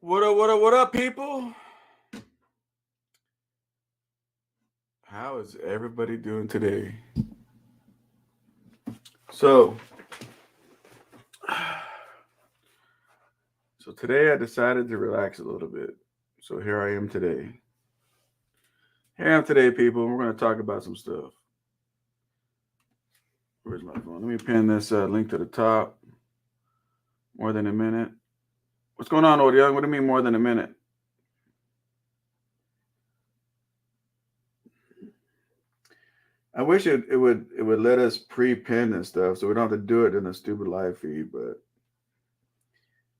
What up, people? How is everybody doing today? So today I decided to relax a little bit. So here I am today. Here I am today, people. We're going to talk about some stuff. Where's my phone? Let me pin this link to the top. More than a minute. What's going on, old young? What do you mean more than a minute? I wish it would let us pre-pin and stuff, so we don't have to do it in the stupid live feed. But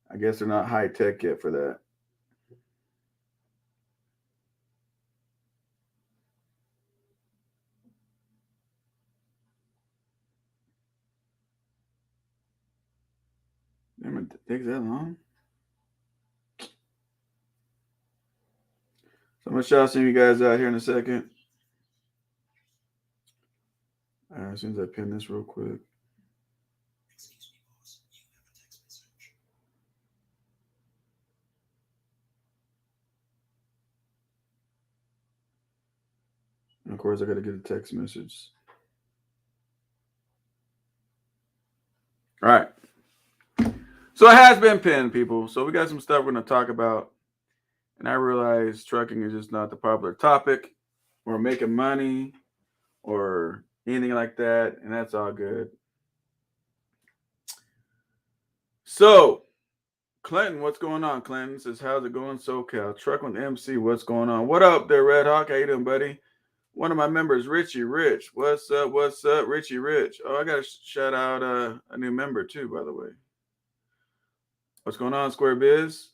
I guess they're not high tech yet for that. Damn, it takes that long. So I'm gonna shout some of you guys out here in a second. As soon as I pin this real quick. And of course, I got to get a text message. All right. So it has been pinned, people. So we got some stuff we're going to talk about. And I realize trucking is just not the popular topic or making money or anything like that. And that's all good. So, Clinton, what's going on? Clinton says, how's it going, SoCal? Truck with MC, what's going on? What up there, Red Hawk? How you doing, buddy? One of my members, Richie Rich. What's up? What's up, Richie Rich? Oh, I got to shout out a new member, too, by the way. What's going on, Square Biz?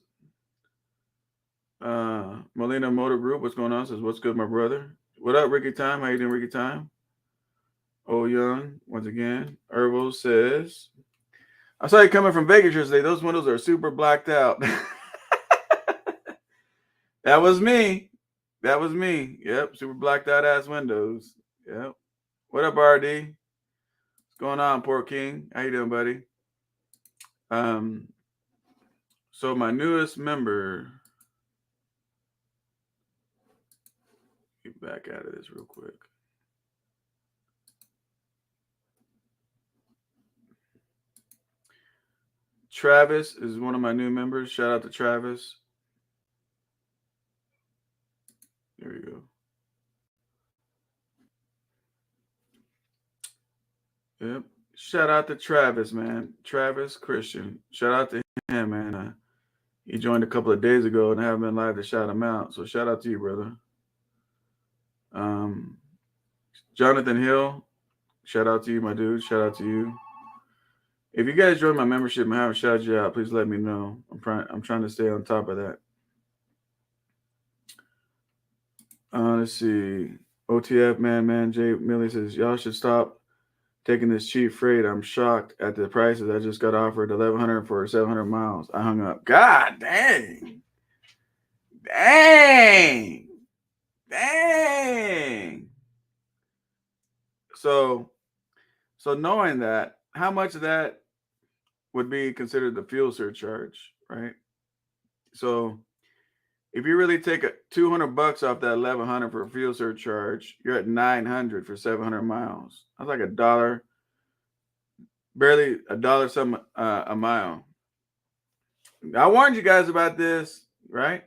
Molina Motor Group, what's going on? Says, what's good, my brother? What up, Ricky Time? How you doing, Ricky Time? Oh, Young, once again. Ervo says, I saw you coming from Vegas yesterday. Those windows are super blacked out. That was me. That was me. Yep, super blacked out ass windows. Yep. What up, RD? What's going on, Port King? How you doing, buddy? So my newest member. Get back out of this real quick. Travis is one of my new members. Shout out to Travis. There we go. Yep. Shout out to Travis, man. Travis Christian. Shout out to him, man. He joined a couple of days ago and I haven't been live to shout him out. So shout out to you, brother. Jonathan Hill. Shout out to you, my dude. Shout out to you. If you guys join my membership and haven't shouted you out, please let me know. I'm trying to stay on top of that. Let's see. OTF man Jay Millie says y'all should stop taking this cheap freight. I'm shocked at the prices. I just got offered $1,100 for 700 miles. I hung up. God dang. So knowing that, how much of that would be considered the fuel surcharge, right? So if you really take $200 off that $1,100 for a fuel surcharge, you're at $900 for 700 miles. That's like $1, barely $1 some a mile. I warned you guys about this, right?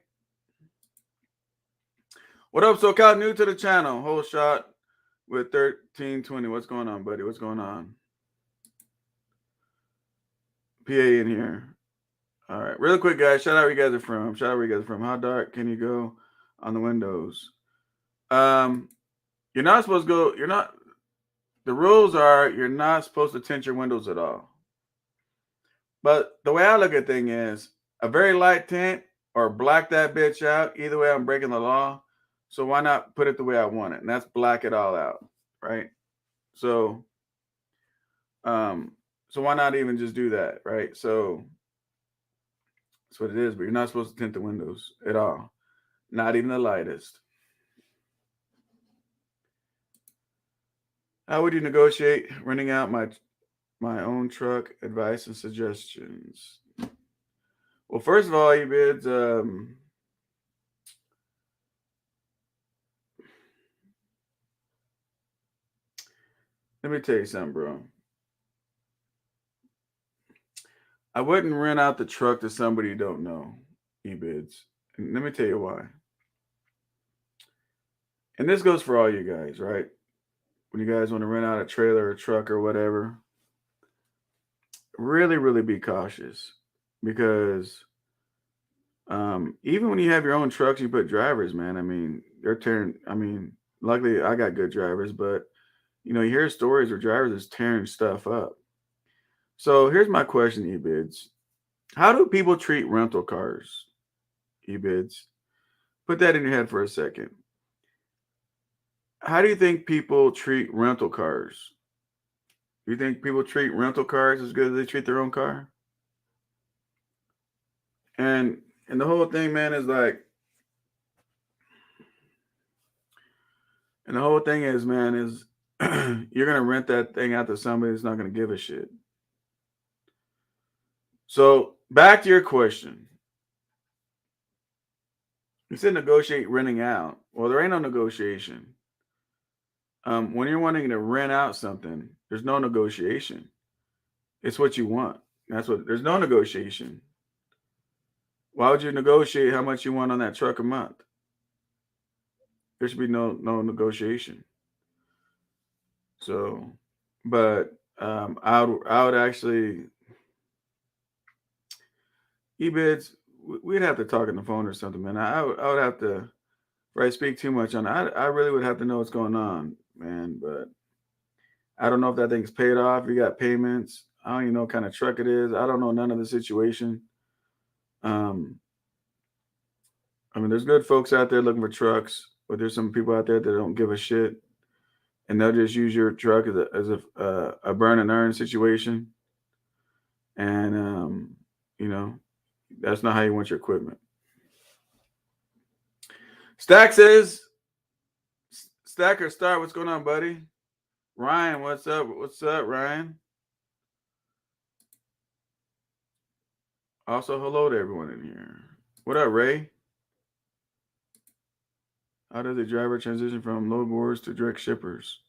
What up, SoCal? New to the channel. Whole shot with 1320. What's going on, buddy? What's going on? PA in here. All right, real quick, guys. Shout out where you guys are from. How dark can you go on the windows? You're not supposed to go. The rules are you're not supposed to tint your windows at all. But the way I look at thing is a very light tint or black that bitch out. Either way, I'm breaking the law. So why not put it the way I want it? And that's black it all out, right? So why not even just do that, right? So that's what it is, but you're not supposed to tint the windows at all. Not even the lightest. How would you negotiate renting out my own truck? Advice and suggestions. Well, first of all, E-Bids, let me tell you something, bro. I wouldn't rent out the truck to somebody you don't know, E-Bids. And let me tell you why. And this goes for all you guys, right? When you guys want to rent out a trailer or a truck or whatever, really, really be cautious because even when you have your own trucks, you put drivers, man. I mean, they're tearing. I mean, luckily I got good drivers, but you know, you hear stories where drivers is tearing stuff up. So here's my question, E-Bids. How do people treat rental cars, E-Bids? Put that in your head for a second. How do you think people treat rental cars? Do you think people treat rental cars as good as they treat their own car? And and the whole thing, man, is like, and the whole thing is, man, is you're gonna rent that thing out to somebody that's not gonna give a shit. So back to your question. You said negotiate renting out. Well, there ain't no negotiation. When you're wanting to rent out something, there's no negotiation. It's what you want. That's what. There's no negotiation. Why would you negotiate how much you want on that truck a month? There should be no negotiation. So, but I would actually E-Bids. We'd have to talk on the phone or something, man. I would have to right speak too much on it. I really would have to know what's going on, man. But I don't know if that thing's paid off. You got payments. I don't even know what kind of truck it is. I don't know none of the situation. Um, I mean, there's good folks out there looking for trucks, but there's some people out there that don't give a shit, and they'll just use your truck as a burn and earn situation. And you know, that's not how you want your equipment. Stack says, Stacker Star, what's going on, buddy? Ryan, what's up? What's up, Ryan? Also, hello to everyone in here. What up, Ray? How does a driver transition from load boards to direct shippers?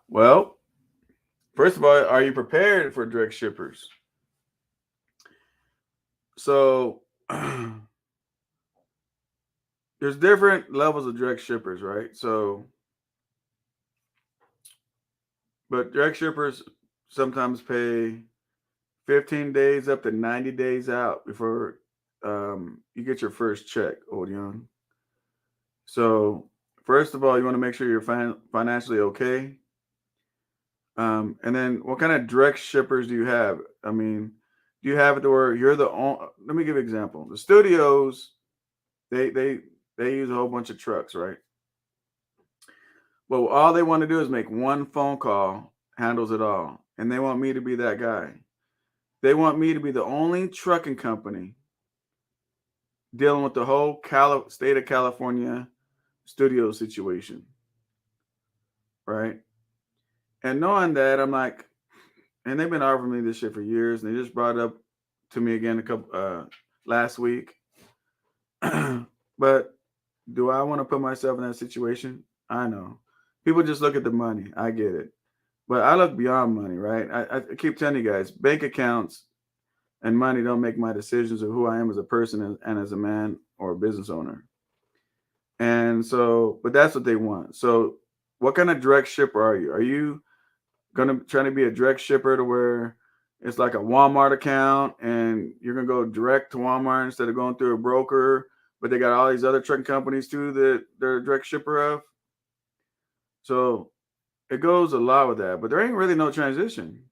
Well, first of all, are you prepared for direct shippers? So there's different levels of direct shippers, right? So, but direct shippers sometimes pay 15 days up to 90 days out before you get your first check, old young. So, first of all, you want to make sure you're financially okay. And then what kind of direct shippers do you have? I mean, do you have it to where you're the only, let me give you an example. The studios, they they they use a whole bunch of trucks, right? Well, all they want to do is make one phone call, handles it all. And they want me to be that guy. They want me to be the only trucking company dealing with the whole state of California studio situation, right? And knowing that, I'm like, and they've been offering me this shit for years, and they just brought it up to me again a couple last week. But do I want to put myself in that situation? I know. People just look at the money. I get it. But I look beyond money, right? I keep telling you guys, bank accounts and money don't make my decisions of who I am as a person and as a man or a business owner. And so, but that's what they want. So, what kind of direct shipper are you? Are you gonna try to be a direct shipper to where it's like a Walmart account and you're gonna go direct to Walmart instead of going through a broker, but they got all these other trucking companies too that they're a direct shipper of? So it goes a lot with that, but there ain't really no transition.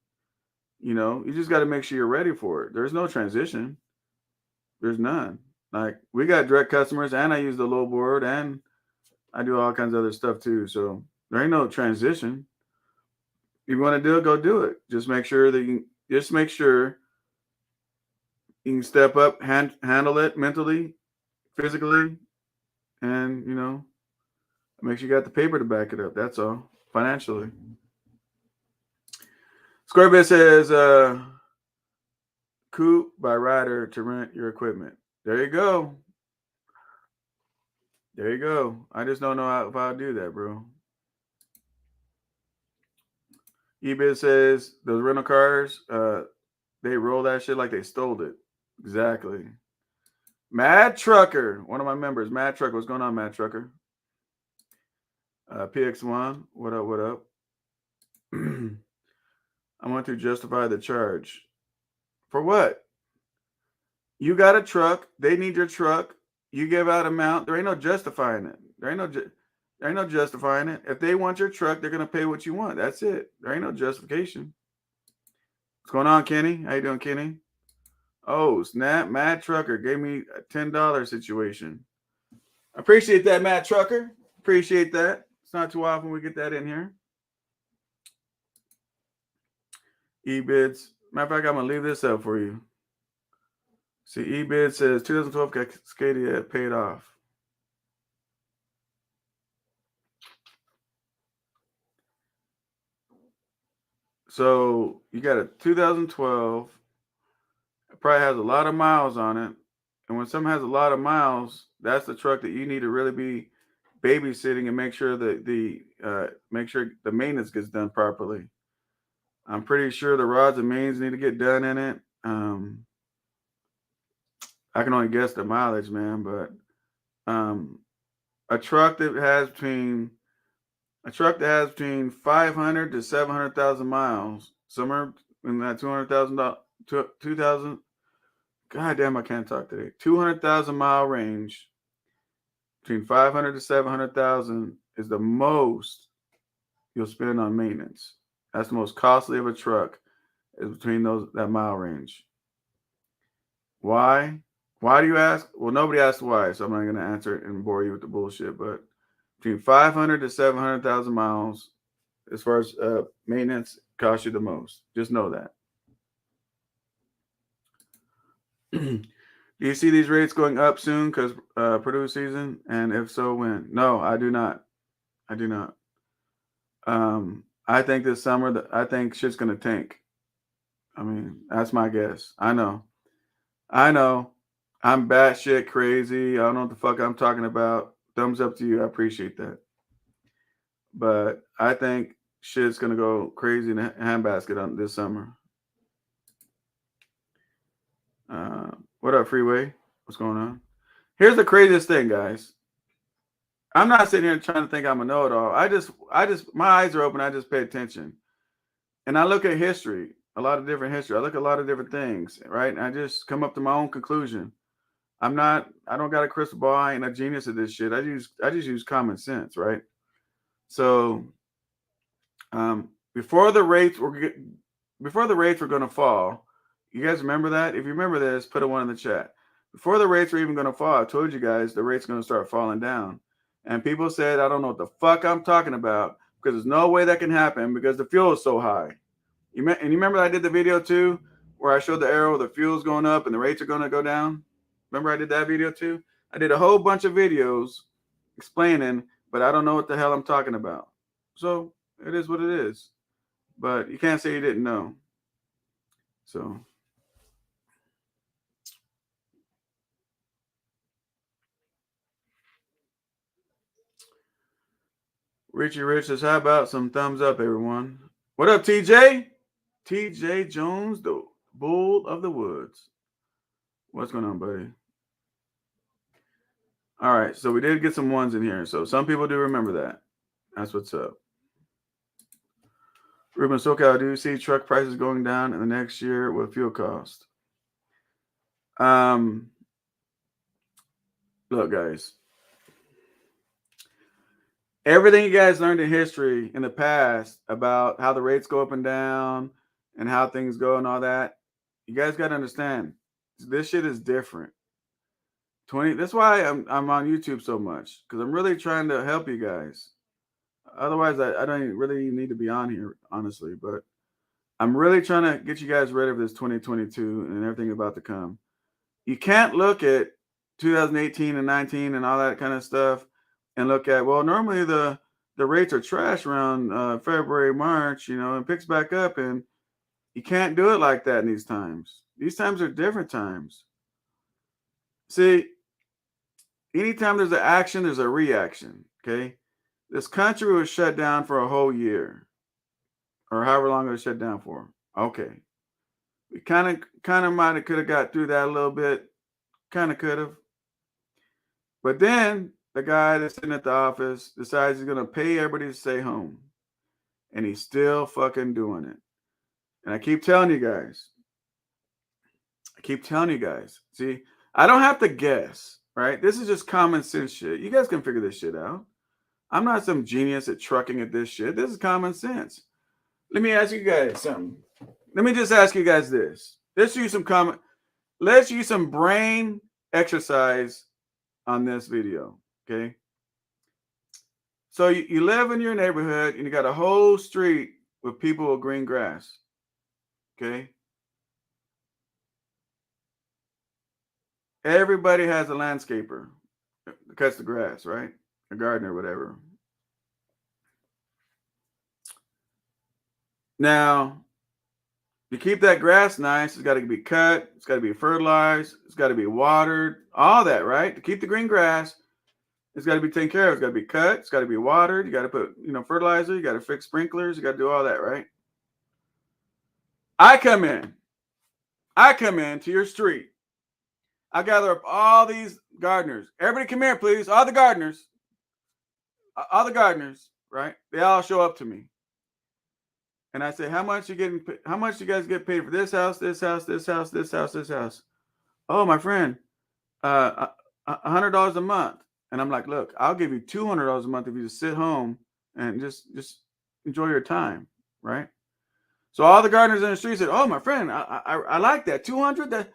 You know, you just got to make sure you're ready for it. There's no transition. There's none. Like we got direct customers, and I use the low board, and I do all kinds of other stuff too. So there ain't no transition. If you want to do it, go do it. Just make sure that you can step up, handle it mentally, physically, and make sure you got the paper to back it up. That's all. Financially. Squarebase says, Coop by Ryder to rent your equipment. There you go. There you go. I just don't know if I'll do that, bro. eBay says those rental cars, they roll that shit like they stole it. Exactly. Mad Trucker, one of my members. Mad Trucker, what's going on, Mad Trucker? PX1, what up? What up? I want to justify the charge. For what? You got a truck. They need your truck. You give out amount. There ain't no justifying it. There ain't no justifying it. If they want your truck, they're gonna pay what you want. That's it. There ain't no justification. What's going on, Kenny? How you doing, Kenny? Oh, snap! Mad Trucker gave me a $10 situation. Appreciate that, Mad Trucker. Appreciate that. It's not too often we get that in here. eBids. Matter of fact, I'm gonna leave this up for you. See, eBid says 2012 Cascadia paid off. So you got a 2012. It probably has a lot of miles on it. And when something has a lot of miles, that's the truck that you need to really be babysitting and make sure that the maintenance gets done properly. I'm pretty sure the rods and mains need to get done in it. I can only guess the mileage, man, but a truck that has between 500 to 700,000 miles, somewhere in that 200,000. God damn, I can't talk today. 200,000 mile range, between 500 to 700,000 is the most you'll spend on maintenance. That's the most costly of a truck, is between that mile range. Why? Why do you ask? Well, nobody asked why, so I'm not going to answer it and bore you with the bullshit. But between 500 to 700,000 miles, as far as maintenance, costs you the most. Just know that. Do you see these rates going up soon because produce season? And if so, when? No, I do not. I do not. I think this summer, I think shit's going to tank. I mean, that's my guess. I know. I'm batshit crazy. I don't know what the fuck I'm talking about. Thumbs up to you. I appreciate that. But I think shit's going to go crazy in a handbasket on this summer. What up, Freeway? What's going on? Here's the craziest thing, guys. I'm not sitting here trying to think I'm a know-it-all. I just, my eyes are open. I just pay attention. And I look at history, a lot of different history. I look at a lot of different things, right? And I just come up to my own conclusion. I don't got a crystal ball. I ain't a genius at this shit. I just use common sense, right? So, before the rates were going to fall, you guys remember that? If you remember this, put a 1 in the chat. Before the rates were even going to fall, I told you guys the rate's going to start falling down. And people said, I don't know what the fuck I'm talking about, because there's no way that can happen because the fuel is so high. And you remember I did the video too, where I showed the arrow, the fuel's going up and the rates are going to go down? Remember I did that video too? I did a whole bunch of videos explaining, but I don't know what the hell I'm talking about. So it is what it is. But you can't say you didn't know. So. Richie Rich says, how about some thumbs up, everyone? What up, TJ? TJ Jones, the bull of the woods. What's going on, buddy? All right, so we did get some 1s in here. So some people do remember that. That's what's up. Ruben SoCal, do you see truck prices going down in the next year with fuel cost? Look, guys. Everything you guys learned in history in the past about how the rates go up and down and how things go and all that, you guys got to understand, this shit is different. That's why I'm on YouTube so much, because I'm really trying to help you guys. Otherwise, I don't really need to be on here, honestly. But I'm really trying to get you guys ready for this 2022 and everything about to come. You can't look at 2018 and 19 and all that kind of stuff and look at, well, normally the rates are trash around February, March, and picks back up, and you can't do it like that in these times. These times are different times. See, anytime there's an action, there's a reaction. Okay. This country was shut down for a whole year or however long it was shut down for. Okay. We kind of might have could have got through that a little bit. Kind of could have. But then the guy that's sitting at the office decides he's gonna pay everybody to stay home. And he's still fucking doing it. And I keep telling you guys. See, I don't have to guess, right? This is just common sense shit. You guys can figure this shit out. I'm not some genius at trucking at this shit. This is common sense. Let me ask you guys something. Let me just ask you guys this. Let's use some brain exercise on this video, okay? So you live in your neighborhood and you got a whole street with people with green grass, okay? Everybody has a landscaper that cuts the grass, right? A gardener, whatever. Now, to keep that grass nice, it's got to be cut, it's got to be fertilized, it's got to be watered, all that, right? To keep the green grass, it's got to be taken care of. It's got to be cut, it's got to be watered, you got to put, fertilizer, you got to fix sprinklers, you got to do all that, right? I come in to your street. I gather up all these gardeners. Everybody come here, please. All the gardeners, right? They all show up to me. And I say, how much you guys get paid for this house, this house, this house, this house, this house? Oh, my friend, $100 a month. And I'm like, look, I'll give you $200 a month if you just sit home and just enjoy your time, right? So all the gardeners in the street said, oh, my friend, I like that. 200,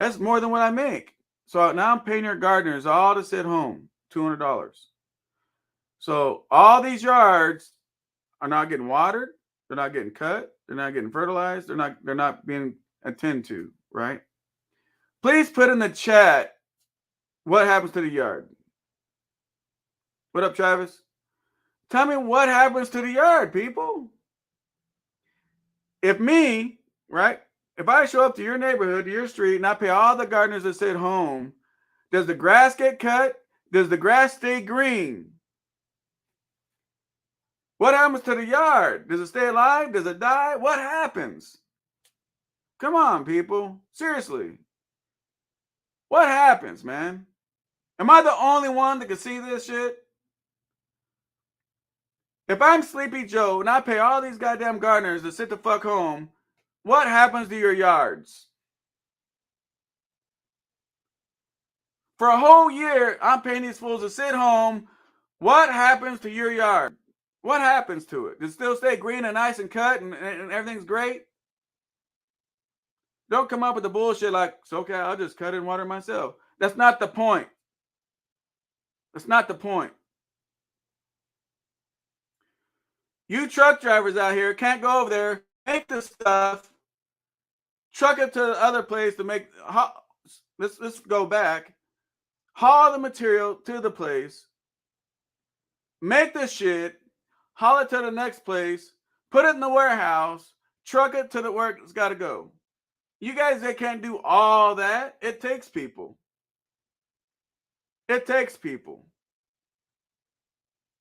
that's more than what I make. So now I'm paying your gardeners all to sit home, $200. So all these yards are not getting watered. They're not getting cut. They're not getting fertilized. They're not being attended to, right? Please put in the chat what happens to the yard. What up, Travis? Tell me what happens to the yard, people. If me, right? If I show up to your neighborhood, to your street, and I pay all the gardeners to sit home, does the grass get cut? Does the grass stay green? What happens to the yard? Does it stay alive? Does it die? What happens? Come on, people. Seriously. What happens, man? Am I the only one that can see this shit? If I'm Sleepy Joe and I pay all these goddamn gardeners to sit the fuck home, what happens to your yards? For a whole year, I'm paying these fools to sit home. What happens to your yard? What happens to it? Does it still stay green and nice and cut and everything's great? Don't come up with the bullshit like, it's okay, I'll just cut and water myself. That's not the point. That's not the point. You truck drivers out here can't go over there, make the stuff, truck it to the other place to make, let's go back, haul the material to the place, make the shit, haul it to the next place, put it in the warehouse, truck it to the where it's got to go. You guys that can't do all that, it takes people. It takes people.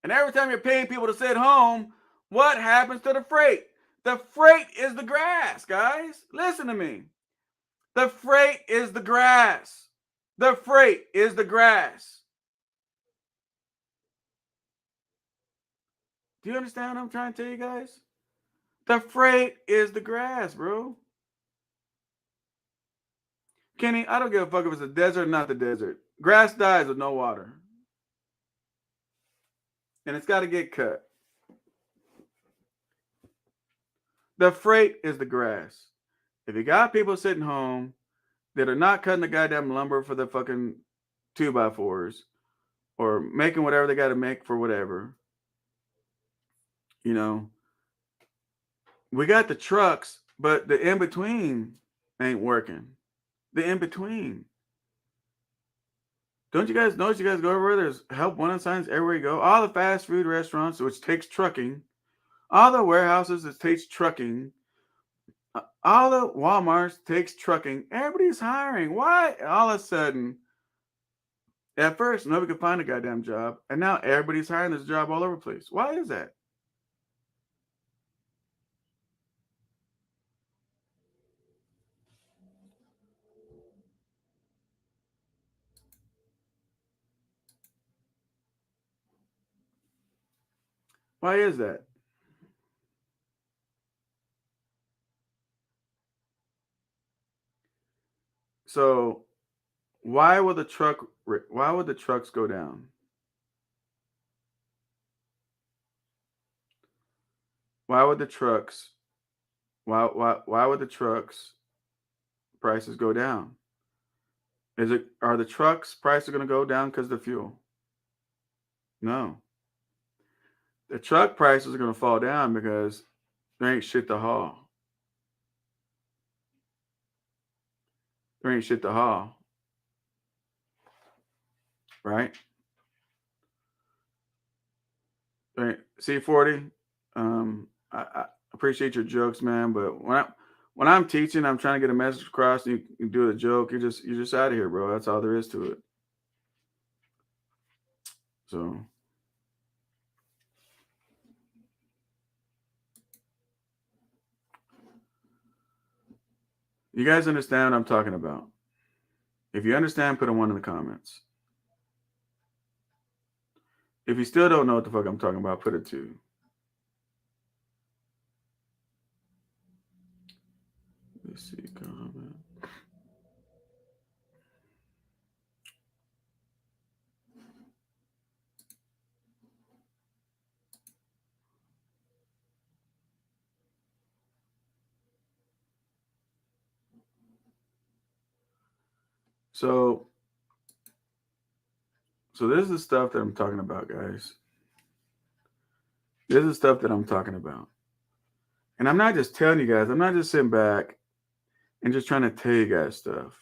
And every time you're paying people to sit home, what happens to the freight? The freight is the grass, guys. Listen to me. The freight is the grass. The freight is the grass. Do you understand what I'm trying to tell you guys? The freight is the grass, bro. Kenny, I don't give a fuck if it's a desert or not the desert. Grass dies with no water. And it's got to get cut. The freight is the grass. If you got people sitting home that are not cutting the goddamn lumber for the fucking 2x4s or making whatever they got to make for whatever, we got the trucks, but the in-between ain't working. The in-between. Don't you guys notice you guys go everywhere? There's help wanted signs everywhere you go. All the fast food restaurants, which takes trucking. All the warehouses, it takes trucking. All the Walmarts takes trucking. Everybody's hiring. Why? All of a sudden, at first, nobody could find a goddamn job, and now everybody's hiring. There's a job all over the place. Why is that? Why is that? So why would the truck? Why would the trucks go down? Why would the trucks? Why would the trucks prices go down? Are the trucks prices going to go down because of the fuel? No. The truck prices are going to fall down because there ain't shit to haul. There ain't shit to haul. Right? Right. C40. I appreciate your jokes, man, but when I'm teaching, I'm trying to get a message across, and you do a joke, you're just out of here, bro. That's all there is to it. So you guys understand what I'm talking about? If you understand, put a 1 in the comments. If you still don't know what the fuck I'm talking about, put a 2. Let's see, comment. So this is the stuff that I'm talking about, guys. This is the stuff that I'm talking about. And I'm not just telling you guys, I'm not just sitting back and just trying to tell you guys stuff.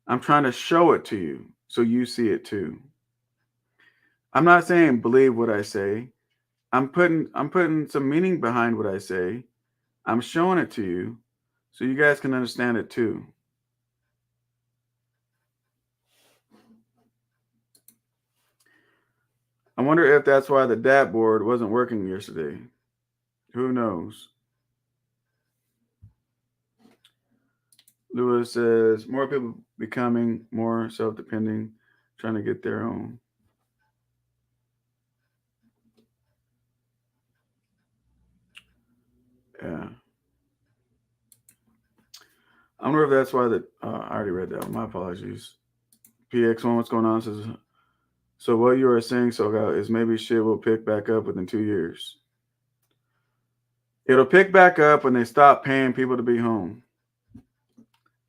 I'm trying to show it to you so you see it too. I'm not saying believe what I say. I'm putting some meaning behind what I say. I'm showing it to you so you guys can understand it too. I wonder if that's why the DAT board wasn't working yesterday. Who knows? Lewis says more people becoming more self-depending, trying to get their own. Yeah. I wonder if that's why I already read that. My apologies. PX1, what's going on? Says, so what you are saying, SoCal, is maybe shit will pick back up within 2 years. It'll pick back up when they stop paying people to be home.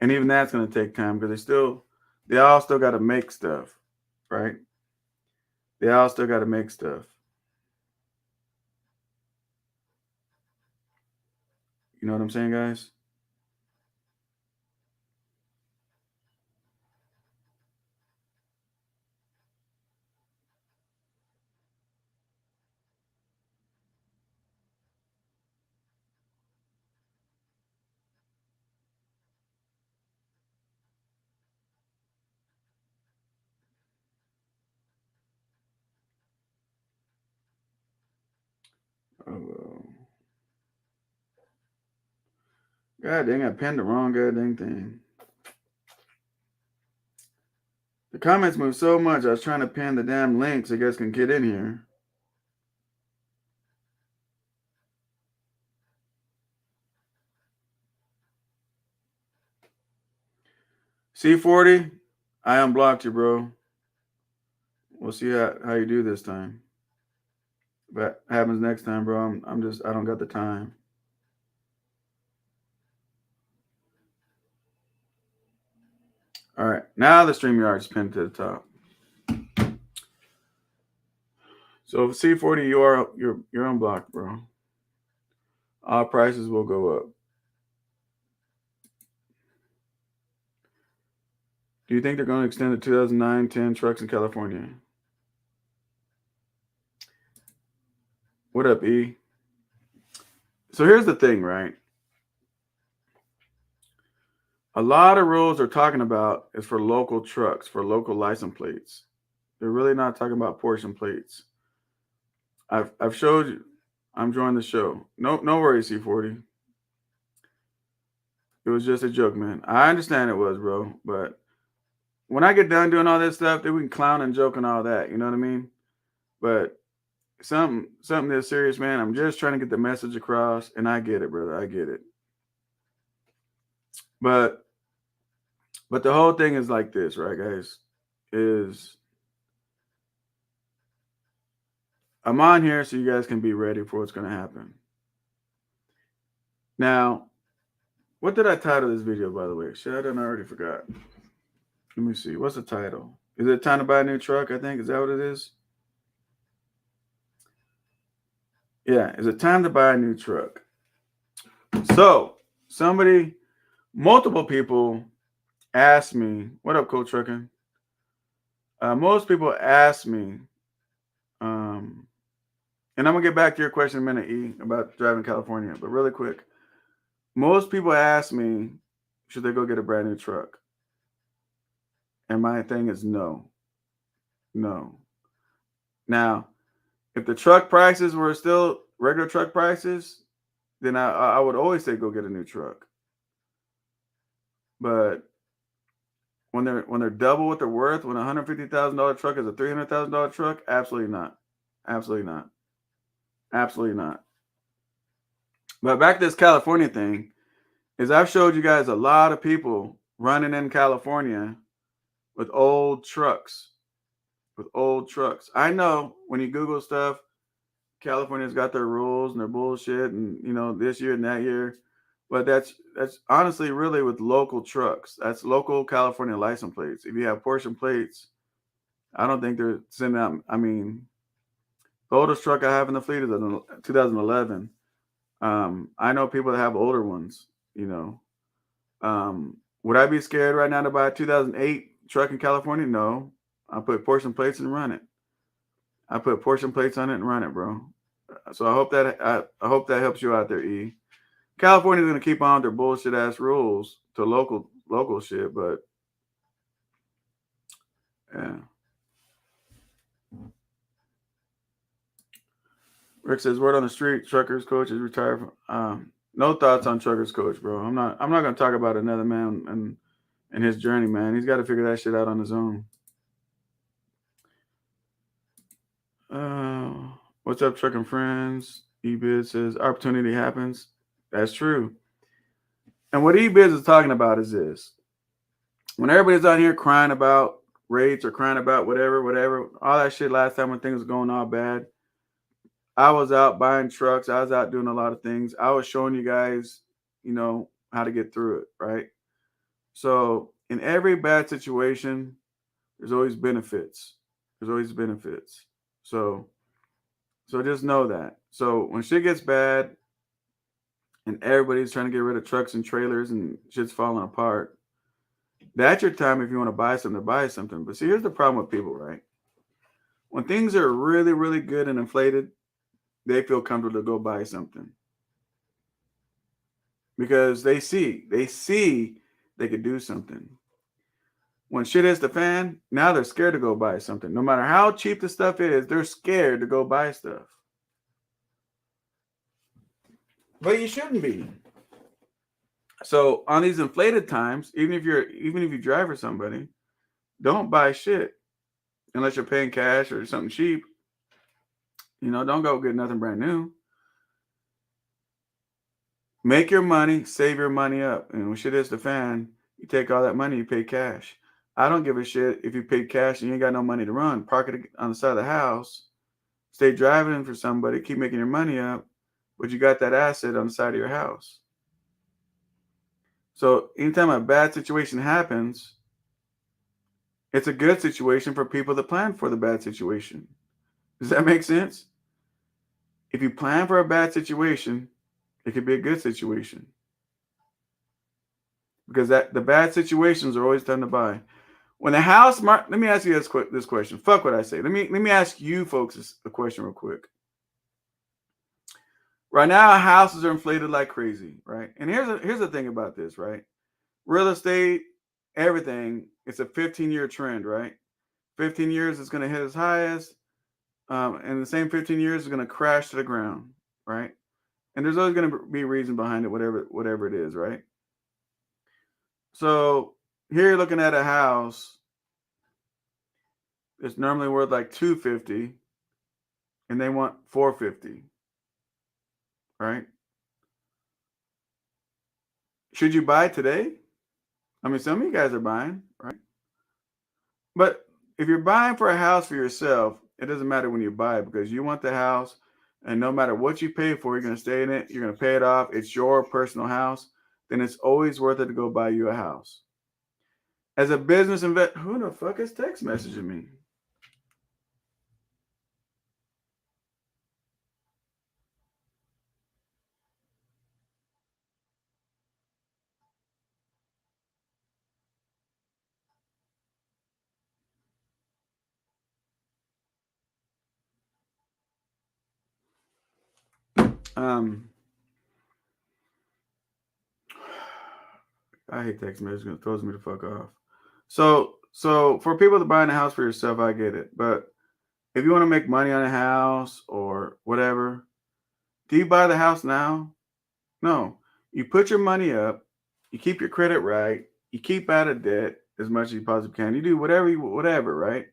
And even that's going to take time because they all still got to make stuff, right? They all still got to make stuff. You know what I'm saying, guys? Oh, God dang, I pinned the wrong goddamn thing. The comments move so much, I was trying to pin the damn link so you guys can get in here. C40, I unblocked you, bro. We'll see how you do this time. But happens next time, bro. I don't got the time. All right, now the StreamYard's pinned to the top. So C40, you're unblocked, bro. All prices will go up. Do you think they're going to extend the 2009-10 trucks in California? What up, E? So here's the thing, right? A lot of rules they're talking about is for local trucks, for local license plates. They're really not talking about portion plates. I've showed you. I'm joining the show. No worries, C40. It was just a joke, man. I understand it was, bro. But when I get done doing all this stuff, then we can clown and joke and all that. You know what I mean? But something that's serious, man. I'm just trying to get the message across, and I get it, brother. I get it. But the whole thing is like this, right, guys? Is I'm on here so you guys can be ready for what's going to happen. Now, what did I title this video, by the way? Shit, I already forgot. Let me see. What's the title? Is it time to buy a new truck? I think. Is that what it is? Yeah. Is it time to buy a new truck? So, multiple people asked me, what up, Coach Trucking? Most people asked me, and I'm going to get back to your question in a minute, E, about driving California. But really quick, most people ask me, should they go get a brand new truck? And my thing is no. No. Now, if the truck prices were still regular truck prices, then I would always say go get a new truck. But when they're double what they're worth, when a $150,000 truck is a $300,000 truck, absolutely not. Absolutely not. Absolutely not. But back to this California thing, is I've showed you guys a lot of people running in California with old trucks. With old trucks. I know when you Google stuff, California's got their rules and their bullshit and, you know, this year and that year. But that's honestly really with local trucks. That's local California license plates. If you have portion plates, I don't think they're sending out. I mean, the oldest truck I have in the fleet is a 2011. I know people that have older ones, you know. Would I be scared right now to buy a 2008 truck in California? No. I put portion plates and run it. I put portion plates on it and run it, bro. So I hope that helps you out there, E. California's gonna keep on their bullshit ass rules to local shit, but yeah. Rick says, word on the street, truckers coach is retired from no thoughts on truckers coach, bro. I'm not gonna talk about another man and his journey, man. He's got to figure that shit out on his own. What's up, trucking friends? eBiz says opportunity happens. That's true. And what eBiz is talking about is this: when everybody's out here crying about rates or crying about whatever, all that shit last time when things were going all bad, I was out buying trucks. I was out doing a lot of things. I was showing you guys, you know, how to get through it, right? So in every bad situation, there's always benefits. There's always benefits. So just know that. So when shit gets bad and everybody's trying to get rid of trucks and trailers and shit's falling apart, that's your time if you want to buy something. But see, here's the problem with people, right? When things are really, really good and inflated, they feel comfortable to go buy something. Because they see they could do something. When shit hits the fan, now they're scared to go buy something. No matter how cheap the stuff is, they're scared to go buy stuff. But you shouldn't be. So on these inflated times, even if you drive for somebody, don't buy shit unless you're paying cash or something cheap. You know, don't go get nothing brand new. Make your money, save your money up. And when shit hits the fan, you take all that money, you pay cash. I don't give a shit if you pay cash and you ain't got no money to run. Park it on the side of the house. Stay driving for somebody. Keep making your money up. But you got that asset on the side of your house. So anytime a bad situation happens, it's a good situation for people to plan for the bad situation. Does that make sense? If you plan for a bad situation, it could be a good situation. Because the bad situations are always done to buy. When the house market, let me ask you this question. Fuck what I say. Let me ask you folks a question real quick. Right now, houses are inflated like crazy, right? And here's the thing about this, right? real estate, everything, it's a 15-year trend, right? 15 years is going to hit its highest. And the same 15 years is going to crash to the ground, right? And there's always going to be a reason behind it, whatever it is, right? So here you're looking at a house that's normally worth like 250, and they want 450, right? Should you buy today? I mean, some of you guys are buying, right? But if you're buying for a house for yourself, it doesn't matter when you buy it because you want the house, and no matter what you pay for, you're going to stay in it. You're going to pay it off. It's your personal house. Then it's always worth it to go buy you a house. As a business investor, who the fuck is text messaging me? I hate text messaging. It throws me the fuck off. So for people to buy a house for yourself, I get it. But if you want to make money on a house or whatever, do you buy the house now? No. You put your money up. You keep your credit right. You keep out of debt as much as you possibly can. You do whatever, right?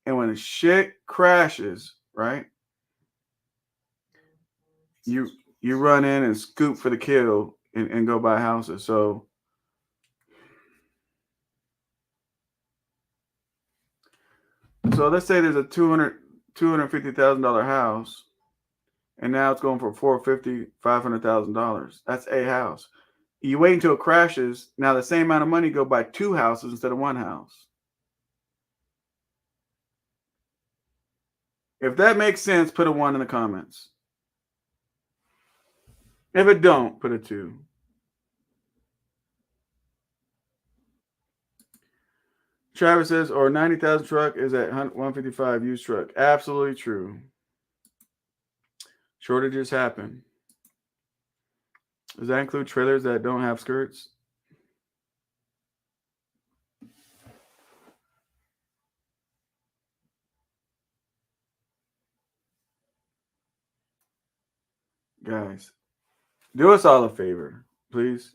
And when shit crashes, right? You run in and scoop for the kill and go buy houses. So let's say there's a $250,000 house, and now it's going for $450,000, $500,000. That's a house. You wait until it crashes. Now the same amount of money, go buy two houses instead of one house. If that makes sense, put a 1 in the comments. If it don't, put a 2. Travis says, or 90,000 truck is at 155 used truck. Absolutely true. Shortages happen. Does that include trailers that don't have skirts? Guys, do us all a favor, please.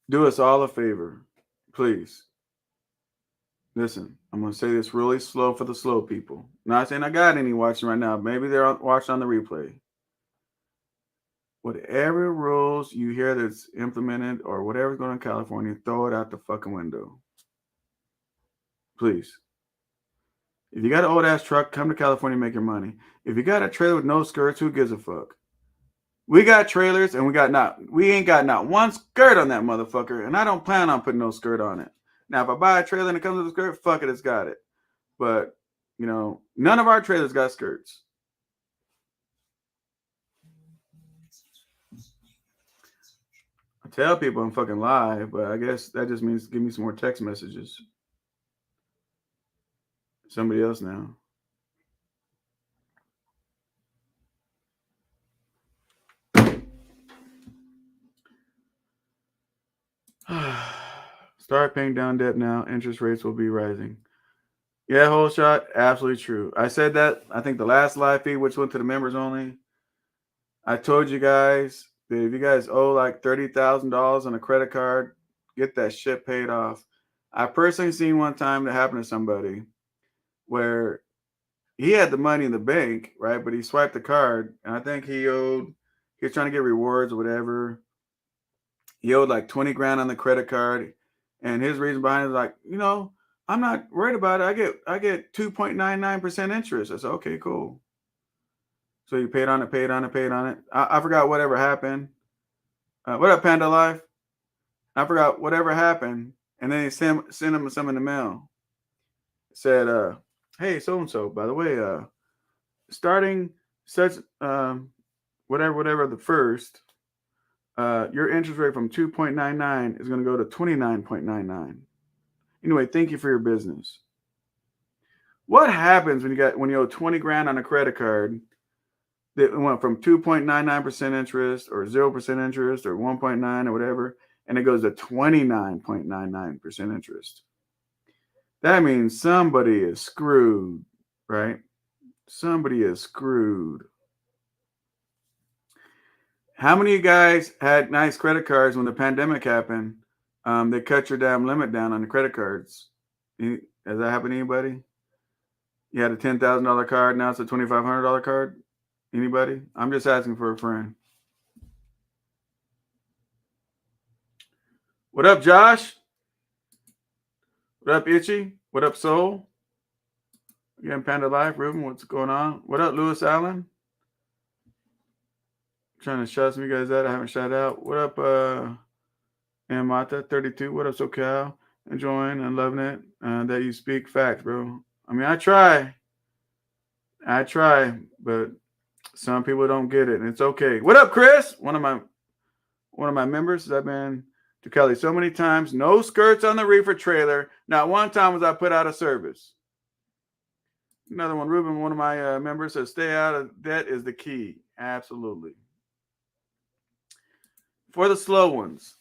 Do us all a favor, please. Listen, I'm going to say this really slow for the slow people. Not saying I got any watching right now. Maybe they're watching on the replay. Whatever rules you hear that's implemented or whatever's going on in California, throw it out the fucking window. Please. If you got an old ass truck, come to California and make your money. If you got a trailer with no skirts, who gives a fuck? We got trailers and we ain't got not one skirt on that motherfucker, and I don't plan on putting no skirt on it. Now, if I buy a trailer and it comes with a skirt, fuck it, it's got it. But, none of our trailers got skirts. I tell people I'm fucking live, but I guess that just means give me some more text messages. Somebody else now. Start paying down debt now. Interest rates will be rising. Yeah, whole shot. Absolutely true. I said that, I think the last live feed, which went to the members only. I told you guys that if you guys owe like $30,000 on a credit card, get that shit paid off. I personally seen one time that happened to somebody where he had the money in the bank, right? But he swiped the card, and I think he was trying to get rewards or whatever. He owed like 20 grand on the credit card, and his reason behind it is like, I'm not worried about it. I get 2.99% interest. I said, okay, cool. So you paid on it. I forgot whatever happened. What up, Panda Life? I forgot whatever happened, and then he sent him some in the mail. It said, hey, so and so, by the way, starting such whatever the first, your interest rate from 2.99 is going to go to 29.99. Anyway, thank you for your business. What happens when you owe 20 grand on a credit card that went from 2.99% interest or 0% interest or 1.9 or whatever, and it goes to 29.99% interest. That means somebody is screwed, right? Somebody is screwed. How many of you guys had nice credit cards when the pandemic happened? They cut your damn limit down on the credit cards. Has that happened to anybody? You had a $10,000 card, now it's a $2,500 card. Anybody? I'm just asking for a friend. What up, Josh? What up, Itchy? What up, Soul? Again, Panda Life, Ruben, what's going on? What up, Lewis Allen? Trying to shout some of you guys out. I haven't shouted out. What up, Mata 32? What up, SoCal? Enjoying and loving it that you speak facts, bro. I mean, I try, but some people don't get it, and it's okay. What up, Chris? One of my members. I've been to Cali so many times. No skirts on the reefer trailer. Not one time was I put out of service. Another one, Ruben, one of my members says, stay out of debt is the key. Absolutely. For the slow ones.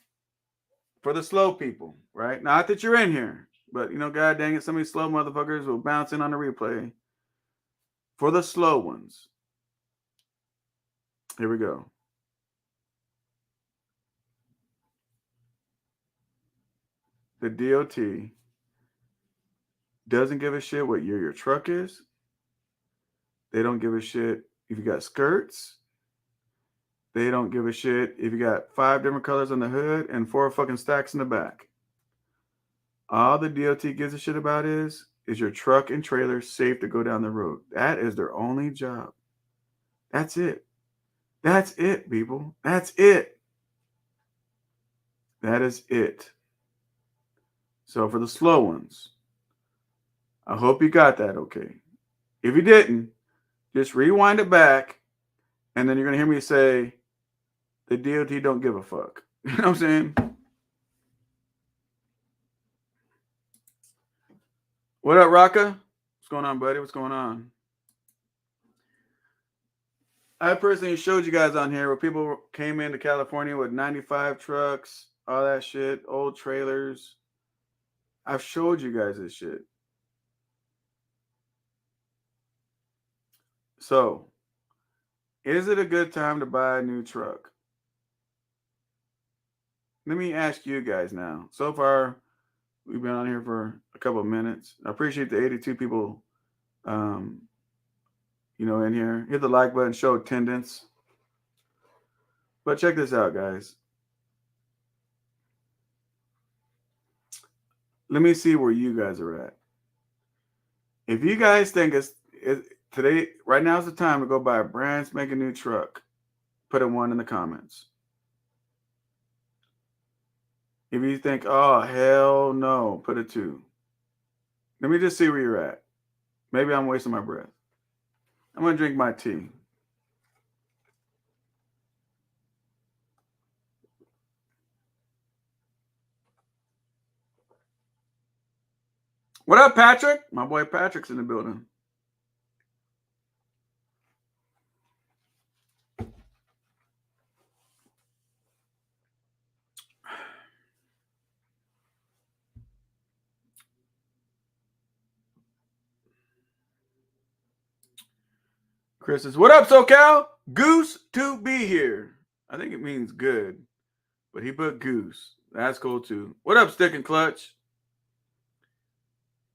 For the slow people, right? Not that you're in here, but, God dang it, some of these slow motherfuckers will bounce in on the replay. For the slow ones. Here we go. The DOT doesn't give a shit what year your truck is. They don't give a shit if you got skirts. They don't give a shit if you got 5 different colors on the hood and 4 fucking stacks in the back. All the DOT gives a shit about is your truck and trailer safe to go down the road? That is their only job. That's it. That's it, people. That's it. That is it. So for the slow ones, I hope you got that okay. If you didn't, just rewind it back, and then you're going to hear me say, the DOT don't give a fuck. You know what I'm saying? What up, Raka? What's going on, buddy? What's going on? I personally showed you guys on here where people came into California with 95 trucks, all that shit, old trailers. I've showed you guys this shit. So, is it a good time to buy a new truck? Let me ask you guys now. So far, we've been on here for a couple of minutes. I appreciate the 82 people, in here. Hit the like button, show attendance. But check this out, guys. Let me see where you guys are at. If you guys think it's today, right now is the time to go buy a brand spanking new truck, put a 1 in the comments. If you think, oh, hell no, put a 2. Let me just see where you're at. Maybe I'm wasting my breath. I'm going to drink my tea. What up, Patrick? My boy Patrick's in the building. Chris says, what up, SoCal? Goose to be here. I think it means good, but he put goose. That's cool too. What up, Stick and Clutch?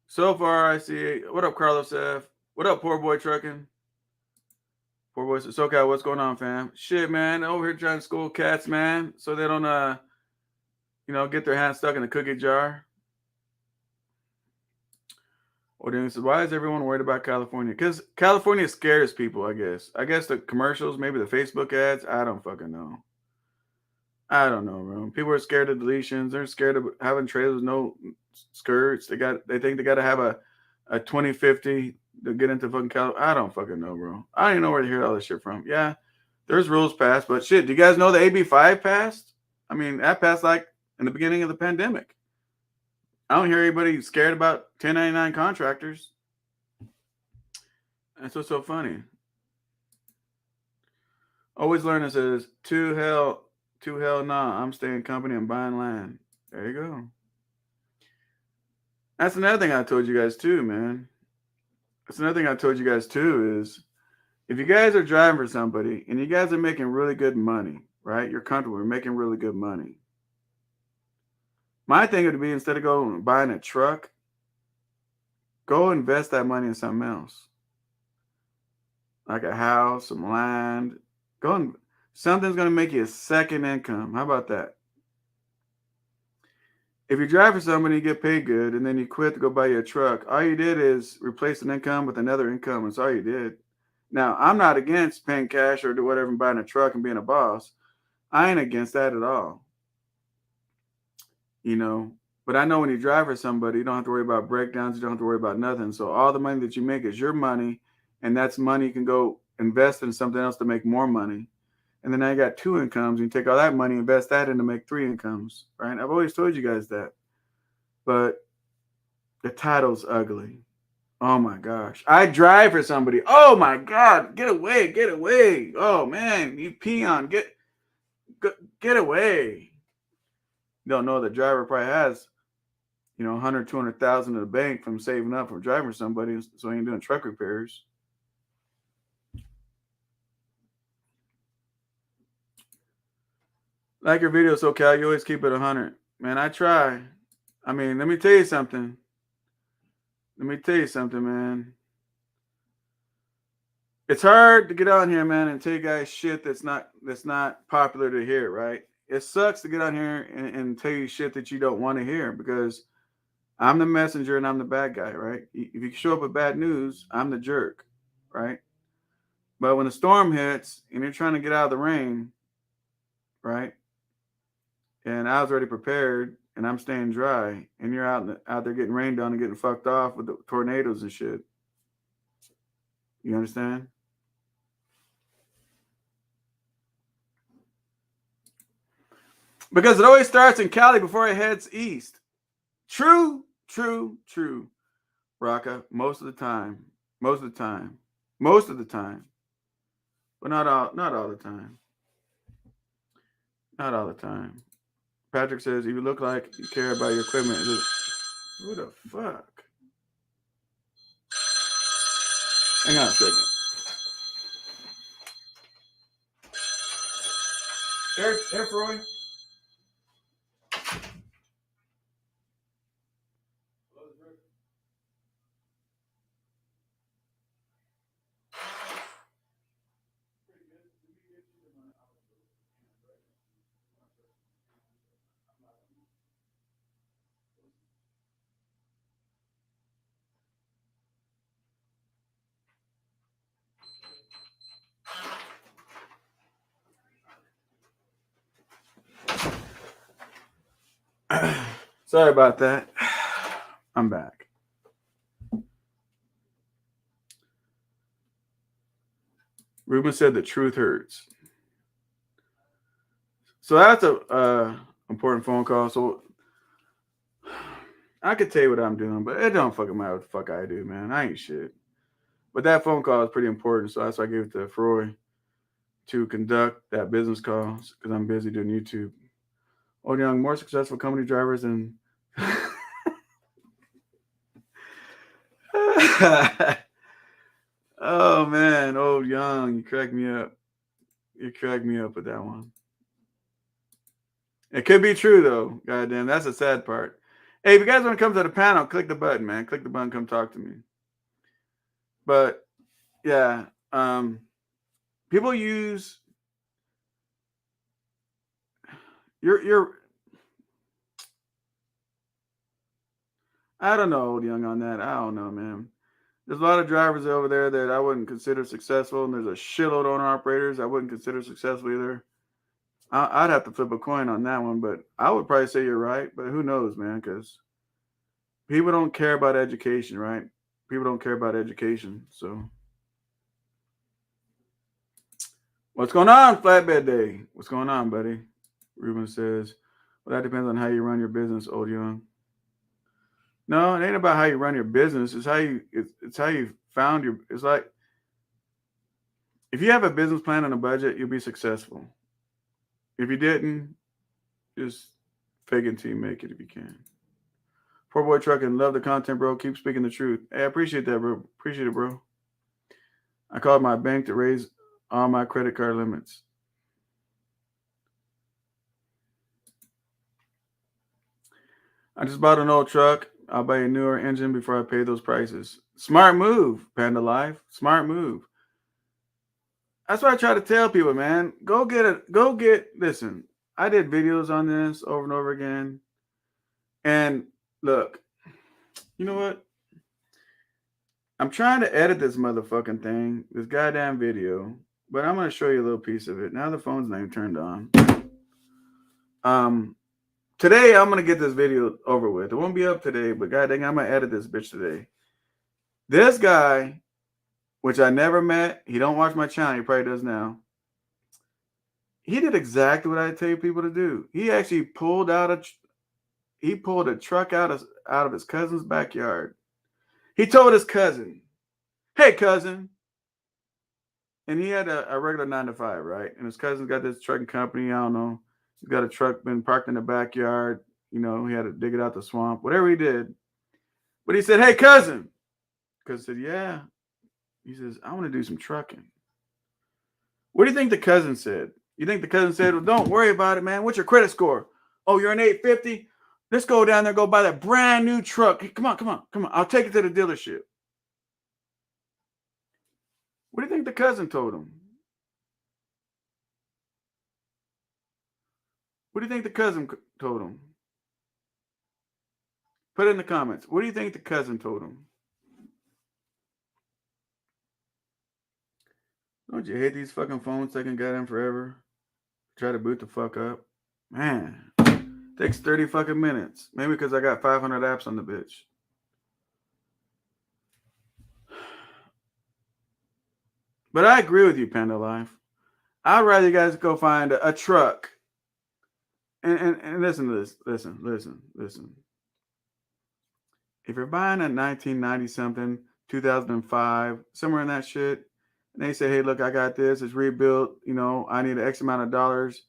So far, I see. What up, Carlos F? What up, Poor Boy Trucking? Poor Boy says, SoCal, what's going on, fam? Shit, man. Over here trying to school cats, man, so they don't, get their hands stuck in the cookie jar. Or says, why is everyone worried about California? Because California scares people, I guess. I guess the commercials, maybe the Facebook ads. I don't fucking know. I don't know, bro. People are scared of deletions. They're scared of having trailers with no skirts. They think they got to have a 2050 to get into fucking California. I don't fucking know, bro. I don't even know where to hear all this shit from. Yeah, there's rules passed, but shit, do you guys know the AB5 passed? I mean, that passed like in the beginning of the pandemic. I don't hear anybody scared about 1099 contractors. That's what's so funny. Always Learning says, to hell To hell no. I'm staying company and buying land. There you go. That's another thing I told you guys too, man. That's another thing I told you guys too is if you guys are driving for somebody and you guys are making really good money, right? You're comfortable, you're making really good money. My thing would be instead of going and buying a truck, go invest that money in something else. Like a house, some land. Go and something's gonna make you a second income. How about that? If you drive for somebody, you get paid good, and then you quit to go buy you a truck, all you did is replace an income with another income. That's all you did. Now, I'm not against paying cash or do whatever and buying a truck and being a boss. I ain't against that at all. You know, but I know when you drive for somebody, you don't have to worry about breakdowns. You don't have to worry about nothing. So all the money that you make is your money, and that's money you can go invest in something else to make more money. And then now you got two incomes. And you take all that money, invest that in to make three incomes, right? I've always told you guys that. But the title's ugly. Oh my gosh. I drive for somebody. Oh my God. Get away. Get away. Oh man. You peon. Get away. You don't know the driver probably has, 100, 200,000 in the bank from saving up from driving for somebody. So he ain't doing truck repairs. Like your video, SoCal, you always keep it 100. Man, I try. I mean, let me tell you something. Man. It's hard to get on here, man, and tell you guys shit that's not popular to hear, right? It sucks to get on here and tell you shit that you don't want to hear because I'm the messenger and I'm the bad guy, right? If you show up with bad news, I'm the jerk, right? But when the storm hits and you're trying to get out of the rain, right? And I was already prepared and I'm staying dry and you're out there getting rained on and getting fucked off with the tornadoes and shit. You understand? Because it always starts in Cali before it heads east. True. Raka, most of the time. But not all the time. Not all the time. Patrick says, if you look like you care about your equipment, who the fuck? Hang on a second. Air Freud. Sorry about that. I'm back. Ruben said the truth hurts. So that's a important phone call. So I could tell you what I'm doing, but it don't fucking matter what the fuck I do, man. I ain't shit. But that phone call is pretty important, so that's why I gave it to Freud to conduct that business call because I'm busy doing YouTube. Old Young, more successful company drivers and oh man, Old Young, you cracked me up. You cracked me up with that one. It could be true though. Goddamn, that's the sad part. Hey, if you guys want to come to the panel, click the button, man. Click the button, come talk to me. But yeah, people use you're I don't know, Old Young, on that. I don't know, man. There's a lot of drivers over there that I wouldn't consider successful, and there's a shitload of owner operators I wouldn't consider successful either. I'd have to flip a coin on that one, but I would probably say you're right. But who knows, man? Because people don't care about education, right? People don't care about education. So, what's going on, Flatbed Day? What's going on, buddy? Ruben says, well, that depends on how you run your business, Old Young. No, it ain't about how you run your business. It's how you found your. It's like if you have a business plan and a budget, you'll be successful. If you didn't, just fake it until you make it if you can. Poor boy trucking, love the content, bro. Keep speaking the truth. Hey, I appreciate that, bro. Appreciate it, bro. I called my bank to raise all my credit card limits. I just bought an old truck. I'll buy a newer engine before I pay those prices. Smart move, Panda Life. Smart move. That's what I try to tell people, man. Go get it. Go get. Listen, I did videos on this over and over again. And look, you know what? I'm trying to edit this motherfucking thing, this goddamn video, but I'm gonna show you a little piece of it. Now the phone's not even turned on. Today I'm gonna get this video over with. It won't be up today, but god dang, I'm gonna edit this bitch today. This guy, which I never met, he don't watch my channel. He probably does now. He did exactly what I tell people to do. He actually pulled a truck out of his cousin's backyard. He told his cousin, "Hey, cousin," and he had a regular 9 to 5, right? And his cousin's got this trucking company. I don't know. He's got a truck been parked in the backyard. You know, he had to dig it out the swamp. Whatever he did, but he said, "Hey, cousin," because said, "Yeah." He says, "I want to do some trucking." What do you think the cousin said? You think the cousin said, "Well, don't worry about it, man. What's your credit score? Oh, you're an 850? Let's go down there, go buy that brand new truck. Hey, come on. I'll take it to the dealership." What do you think the cousin told him? What do you think the cousin told him? Put it in the comments. What do you think the cousin told him? Don't you hate these fucking phones taking goddamn forever? Try to boot the fuck up. Man, takes 30 fucking minutes. Maybe because I got 500 apps on the bitch. But I agree with you, Panda Life. I'd rather you guys go find a truck. And listen to this. Listen. If you're buying a 1990 something, 2005, somewhere in that shit, and they say, "Hey, look, I got this. It's rebuilt. You know, I need an X amount of dollars,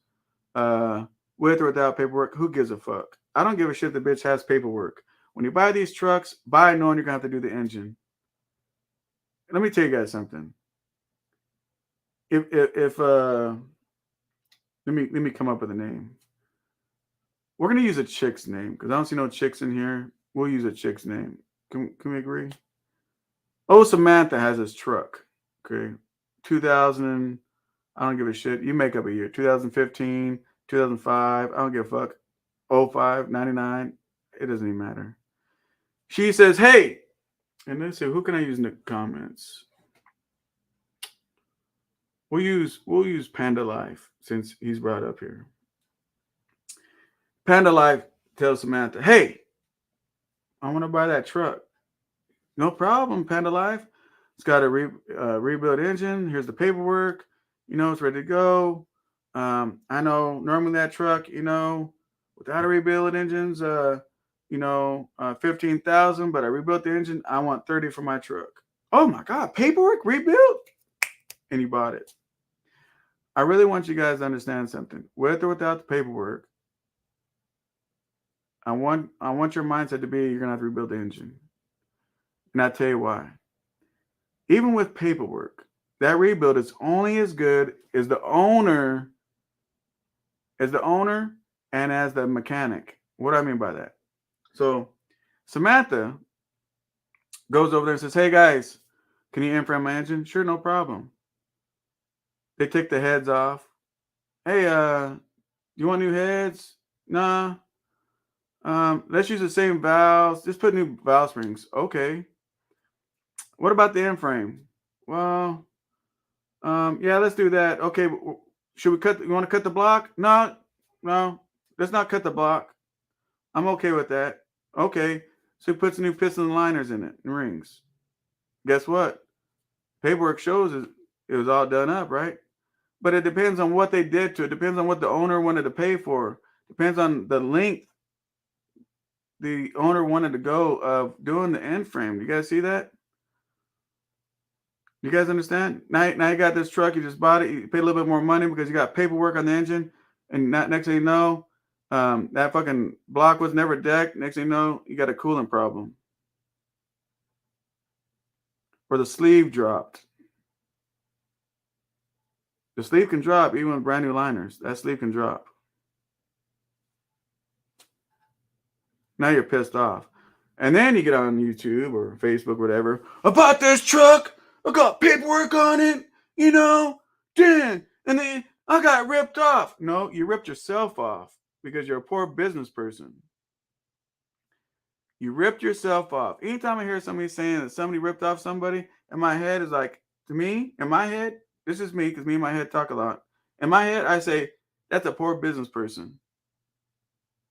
with or without paperwork." Who gives a fuck? I don't give a shit. The bitch has paperwork. When you buy these trucks, buy knowing you're gonna have to do the engine. Let me tell you guys something. If let me come up with a name. We're gonna use a chick's name because I don't see no chicks in here. We'll use a chick's name. Can we agree? Oh, Samantha has this truck. Okay, 2000. I don't give a shit. You make up a year. 2015, 2005. I don't give a fuck. 05, 99. It doesn't even matter. She says, "Hey," and let's see, who can I use in the comments? We'll use Panda Life since he's brought up here. Panda Life tells Samantha, "Hey, I want to buy that truck." "No problem, Panda Life. It's got a rebuilt engine. Here's the paperwork. You know, it's ready to go. I know normally that truck, you know, without a rebuilt engines, 15,000, but I rebuilt the engine. I want 30 for my truck." Oh my God, paperwork rebuilt? And he bought it. I really want you guys to understand something. With or without the paperwork, I want your mindset to be you're gonna have to rebuild the engine. And I'll tell you why. Even with paperwork, that rebuild is only as good as the owner and as the mechanic. What do I mean by that? So Samantha goes over there and says, "Hey guys, can you in-frame my engine?" "Sure, no problem." They take the heads off. "Hey, you want new heads?" "Nah. Let's use the same valves. Just put new valve springs." "Okay. What about the in-frame?" "Well, yeah, let's do that." "Okay, should we cut? You want to cut the block?" No, let's not cut the block. I'm okay with that." "Okay." So he puts new piston liners in it and rings. Guess what? Paperwork shows it was all done up, right? But it depends on what they did to it. Depends on what the owner wanted to pay for. Depends on the length the owner wanted to go of doing the end frame. You guys see that? You guys understand? Now you got this truck. You just bought it. You paid a little bit more money because you got paperwork on the engine. And next thing you know, that fucking block was never decked. Next thing you know, you got a coolant problem. Or the sleeve dropped. The sleeve can drop even with brand new liners. That sleeve can drop. Now you're pissed off. And then you get on YouTube or Facebook, whatever. I bought this truck. I got paperwork on it. Then. And then I got ripped off. No, you ripped yourself off because you're a poor business person. You ripped yourself off. Anytime I hear somebody saying that somebody ripped off somebody, in my head is like, to me, in my head, this is me because me and my head talk a lot. In my head, I say, that's a poor business person.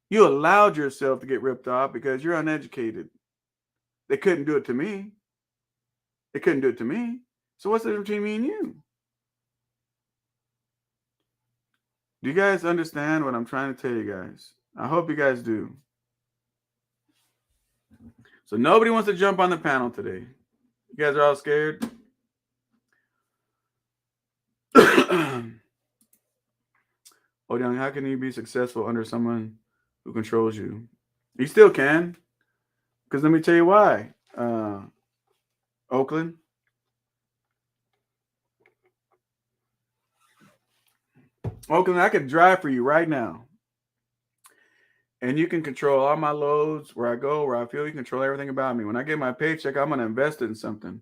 You allowed yourself to get ripped off because you're uneducated. They couldn't do it to me. They couldn't do it to me. So what's the difference between me and you? Do you guys understand what I'm trying to tell you guys? I hope you guys do. So nobody wants to jump on the panel today. You guys are all scared? Oh, Young, how can you be successful under someone who controls you? You still can. Because let me tell you why. Oakland. Oakland, I could drive for you right now. And you can control all my loads, where I go, where I feel. You control everything about me. When I get my paycheck, I'm going to invest in something.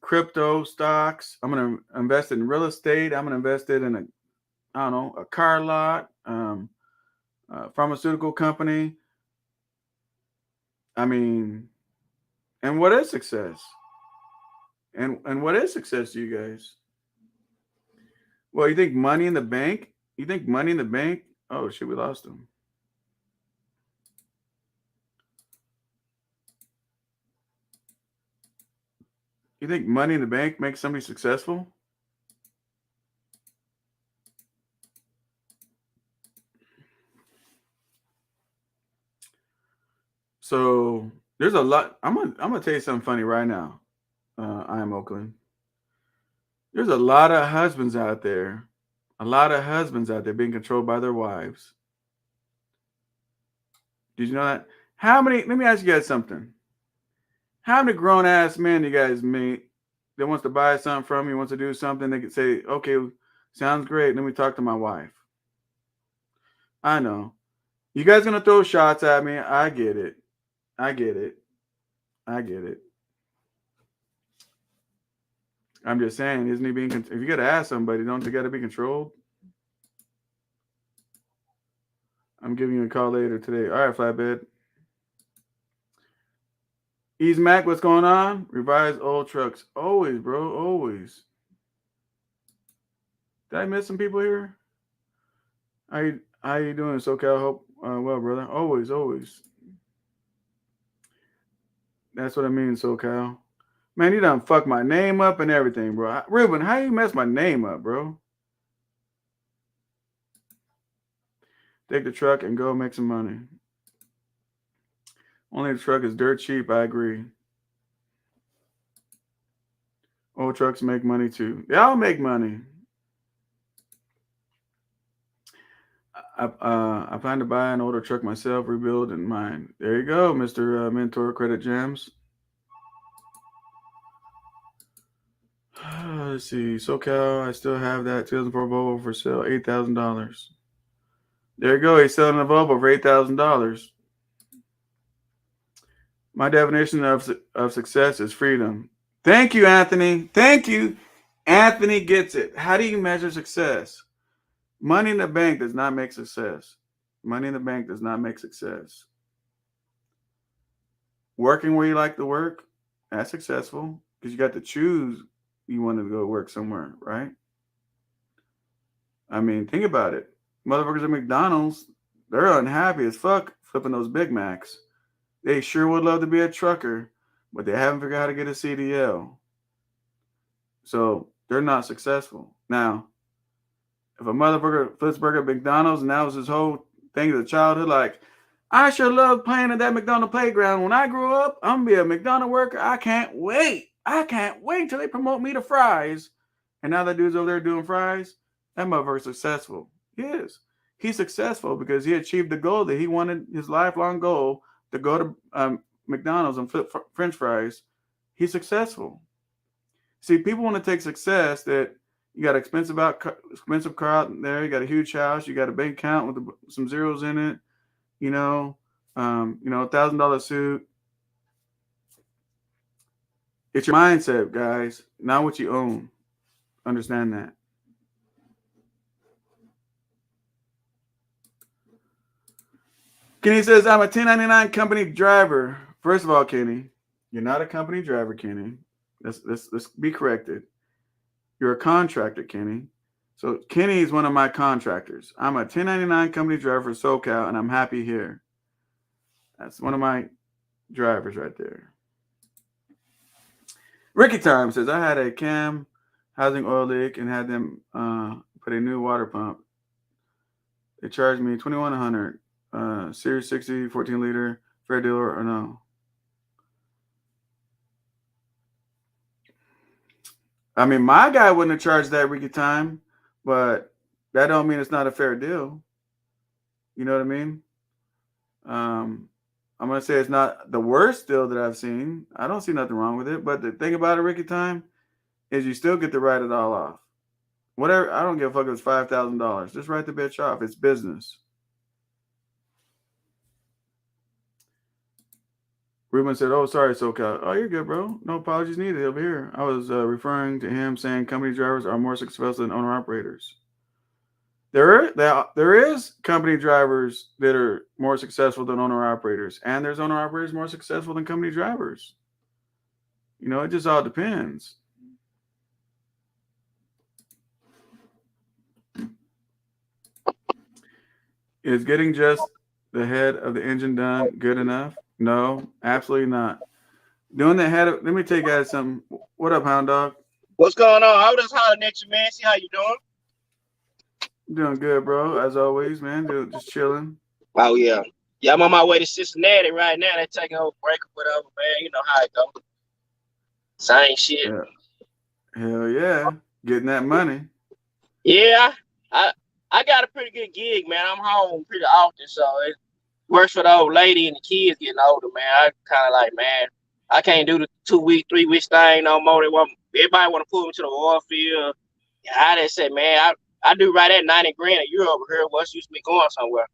Crypto, stocks. I'm going to invest in real estate. I'm going to invest it in a car lot, a pharmaceutical company. I mean, and what is success? And what is success to you guys? Well, you think money in the bank? You think money in the bank? Oh, shit, we lost him. You think money in the bank makes somebody successful? So there's a lot. I'm gonna tell you something funny right now. I am Oakland. There's a lot of husbands out there. A lot of husbands out there being controlled by their wives. Did you know that? Let me ask you guys something. How many grown ass men you guys meet that wants to buy something from you, wants to do something, they could say, okay, sounds great. Let me talk to my wife. I know. You guys gonna throw shots at me. I get it. I get it. I'm just saying, isn't he being? If you gotta ask somebody, don't they gotta be controlled? I'm giving you a call later today. All right, flatbed. Ease Mac, what's going on? Revise old trucks. Always, bro. Always. Did I miss some people here? How you doing, SoCal? Hope well, brother. Always. That's what I mean, SoCal. Man, you done fucked my name up and everything, bro. Ruben, how you mess my name up, bro? Take the truck and go make some money. Only the truck is dirt cheap, I agree. Old trucks make money too. They all make money. I plan to buy an older truck myself, rebuild and mine. There you go, Mr. Mentor Credit Gems. Let's see. SoCal, I still have that 2004 Volvo for sale, $8,000. There you go. He's selling a Volvo for $8,000. My definition of success is freedom. Thank you, Anthony. Thank you. Anthony gets it. How do you measure success? Money in the bank does not make success. Money in the bank does not make success. Working where you like to work, that's successful because you got to choose you want to go work somewhere, right? I mean, think about it. Motherfuckers at McDonald's, they're unhappy as fuck flipping those Big Macs. They sure would love to be a trucker, but they haven't figured out how to get a CDL. So they're not successful. Now, if a motherfucker flips burger at McDonald's and that was his whole thing of the childhood, like, I sure love playing at that McDonald's playground. When I grow up, I'm going to be a McDonald's worker. I can't wait. I can't wait till they promote me to fries. And now that dude's over there doing fries, that motherfucker's successful. He is. he's successful because he achieved the goal that he wanted, his lifelong goal, to go to McDonald's and flip French fries. He's successful. See, people want to take success that you got expensive car out there, you got a huge house, you got a bank account with some zeros in it, $1,000 suit. It's your mindset, guys, not what you own. Understand that. Kenny says, I'm a 1099 company driver. First of all, Kenny, you're not a company driver, Kenny. Let's be corrected. You're a contractor, Kenny. So Kenny is one of my contractors. I'm a 1099 company driver for SoCal, and I'm happy here. That's one of my drivers right there. Ricky Time says, I had a cam housing oil leak and had them put a new water pump. They charged me $2,100. Series 60, 14 liter, fair deal or no? I mean, my guy wouldn't have charged that, Ricky Time, but that don't mean it's not a fair deal. You know what I mean? I'm going to say it's not the worst deal that I've seen. I don't see nothing wrong with it. But the thing about it, Ricky Time, is you still get to write it all off. Whatever. I don't give a fuck if it's $5,000. Just write the bitch off. It's business. Ruben said, oh, sorry, SoCal. Oh, you're good, bro. No apologies needed over here. I was referring to him saying company drivers are more successful than owner-operators. There is company drivers that are more successful than owner-operators, and there's owner-operators more successful than company drivers. It just all depends. Is getting just the head of the engine done good enough? No, absolutely not. Doing the head of, let me tell you guys something. What up, Hound Dog? What's going on? I was just hollering at you, man. See how you doing? Doing good, bro. As always, man. Just chilling. Oh, yeah. Yeah, I'm on my way to Cincinnati right now. They're taking a break or whatever, man. You know how it goes. Same shit. Yeah. Hell yeah. Getting that money. Yeah. I got a pretty good gig, man. I'm home pretty often, so it works for the old lady and the kids getting older, man. I kind of like, man, I can't do the 2-week, 3-week thing no more. Everybody want to pull me to the oil field. Yeah, I just said, man, I do right at $90,000 a year over here. What's used to me going somewhere?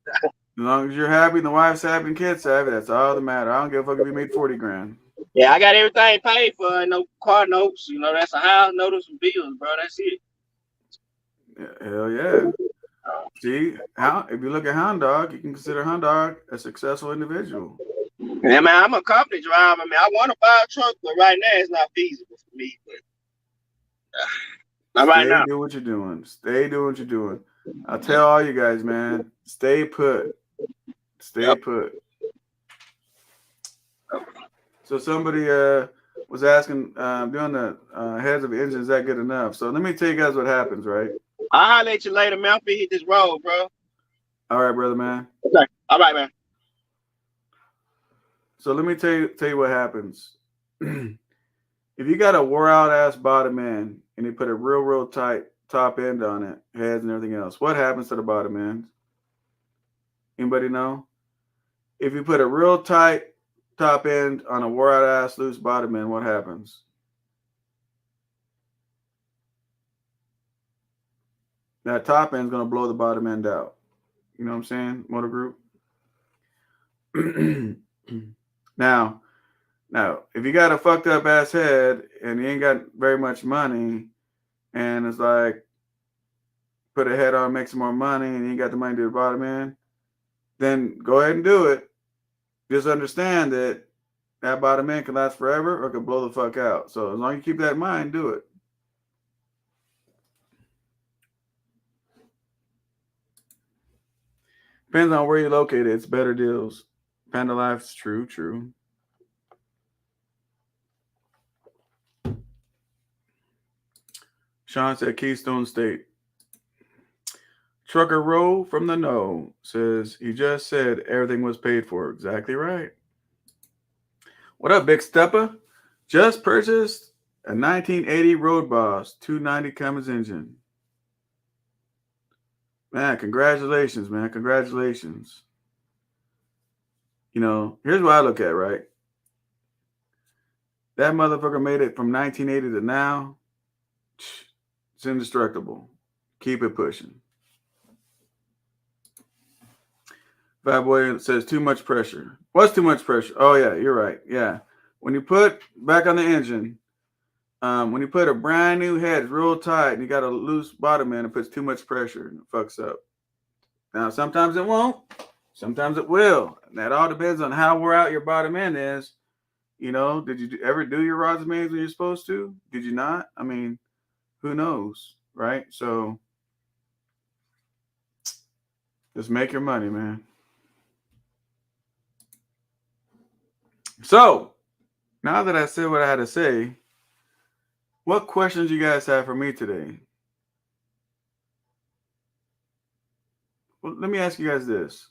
As long as you're happy, and the wife's happy, and kids happy, that's all that matters. I don't give a fuck if you made $40,000. Yeah, I got everything paid for. No car notes. That's a house notice and bills, bro. That's it. Yeah, hell yeah. See, if you look at Hound Dog, you can consider Hound Dog a successful individual. Yeah, man, I'm a company driver. Man, I want to buy a truck, but right now it's not feasible for me. Not right now. Stay doing what you're doing. Stay doing what you're doing. I'll tell all you guys, man, stay put. Stay put. So somebody was asking, doing the heads of engine, is that good enough? So let me tell you guys what happens, right? I'll holler at you later, man. I'm finna hit this road, bro. All right, brother, man. Okay. All right, man. So let me tell you what happens. If you got a wore out ass bottom end and you put a real tight top end on it, heads and everything else, what happens to the bottom end? Anybody know? If you put a real tight top end on a wore out ass loose bottom end, what happens? That top end is going to blow the bottom end out. You know what I'm saying, Motor Group? Now, if you got a fucked up ass head and you ain't got very much money, and it's like, put a head on, make some more money, and you ain't got the money to do the bottom end, then go ahead and do it. Just understand that bottom end can last forever or can blow the fuck out. So as long as you keep that in mind, do it. Depends on where you're located. It's better deals. Panda Life's true. Sean said Keystone State. Trucker Row from the know says he just said everything was paid for. Exactly right. What up, Big Stepper? Just purchased a 1980 Road Boss 290 Cummins engine. Man, congratulations, man. Congratulations. Here's what I look at, right? That motherfucker made it from 1980 to now. It's indestructible. Keep it pushing. Bad Boy says too much pressure. What's too much pressure? Oh, yeah, you're right. Yeah. When you put back on the engine, when you put a brand new head real tight and you got a loose bottom end, it puts too much pressure and it fucks up. Now, sometimes it won't. Sometimes it will. And that all depends on how wore out your bottom end is. Did you ever do your rods and mains when you're supposed to? Did you not? I mean, who knows, right? So just make your money, man. So now that I said what I had to say, what questions you guys have for me today? Well, let me ask you guys this.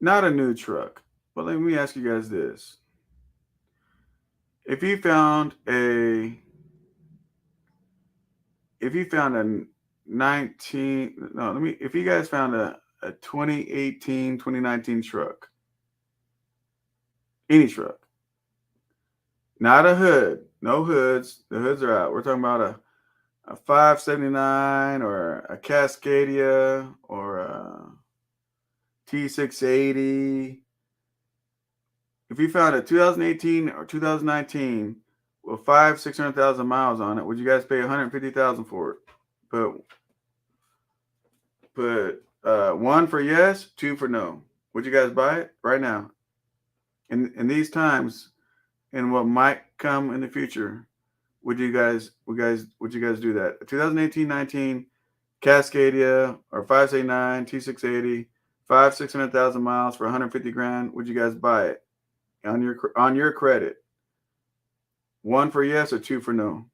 Not a new truck, but let me ask you guys this. If you found a 19, no, if you guys found a 2018, 2019 truck, any truck, not a hood, no hoods, the hoods are out. We're talking about a 579 or a Cascadia or a T680. If you found a 2018 or 2019 with 600,000 miles on it, would you guys pay 150,000 for it? Put one for yes, two for no. Would you guys buy it right now? In these times, and what might come in the future, would you guys do that? A 2018-19 Cascadia or 579 T680, 600,000 miles for 150 grand. Would you guys buy it on your credit? One for yes or two for no?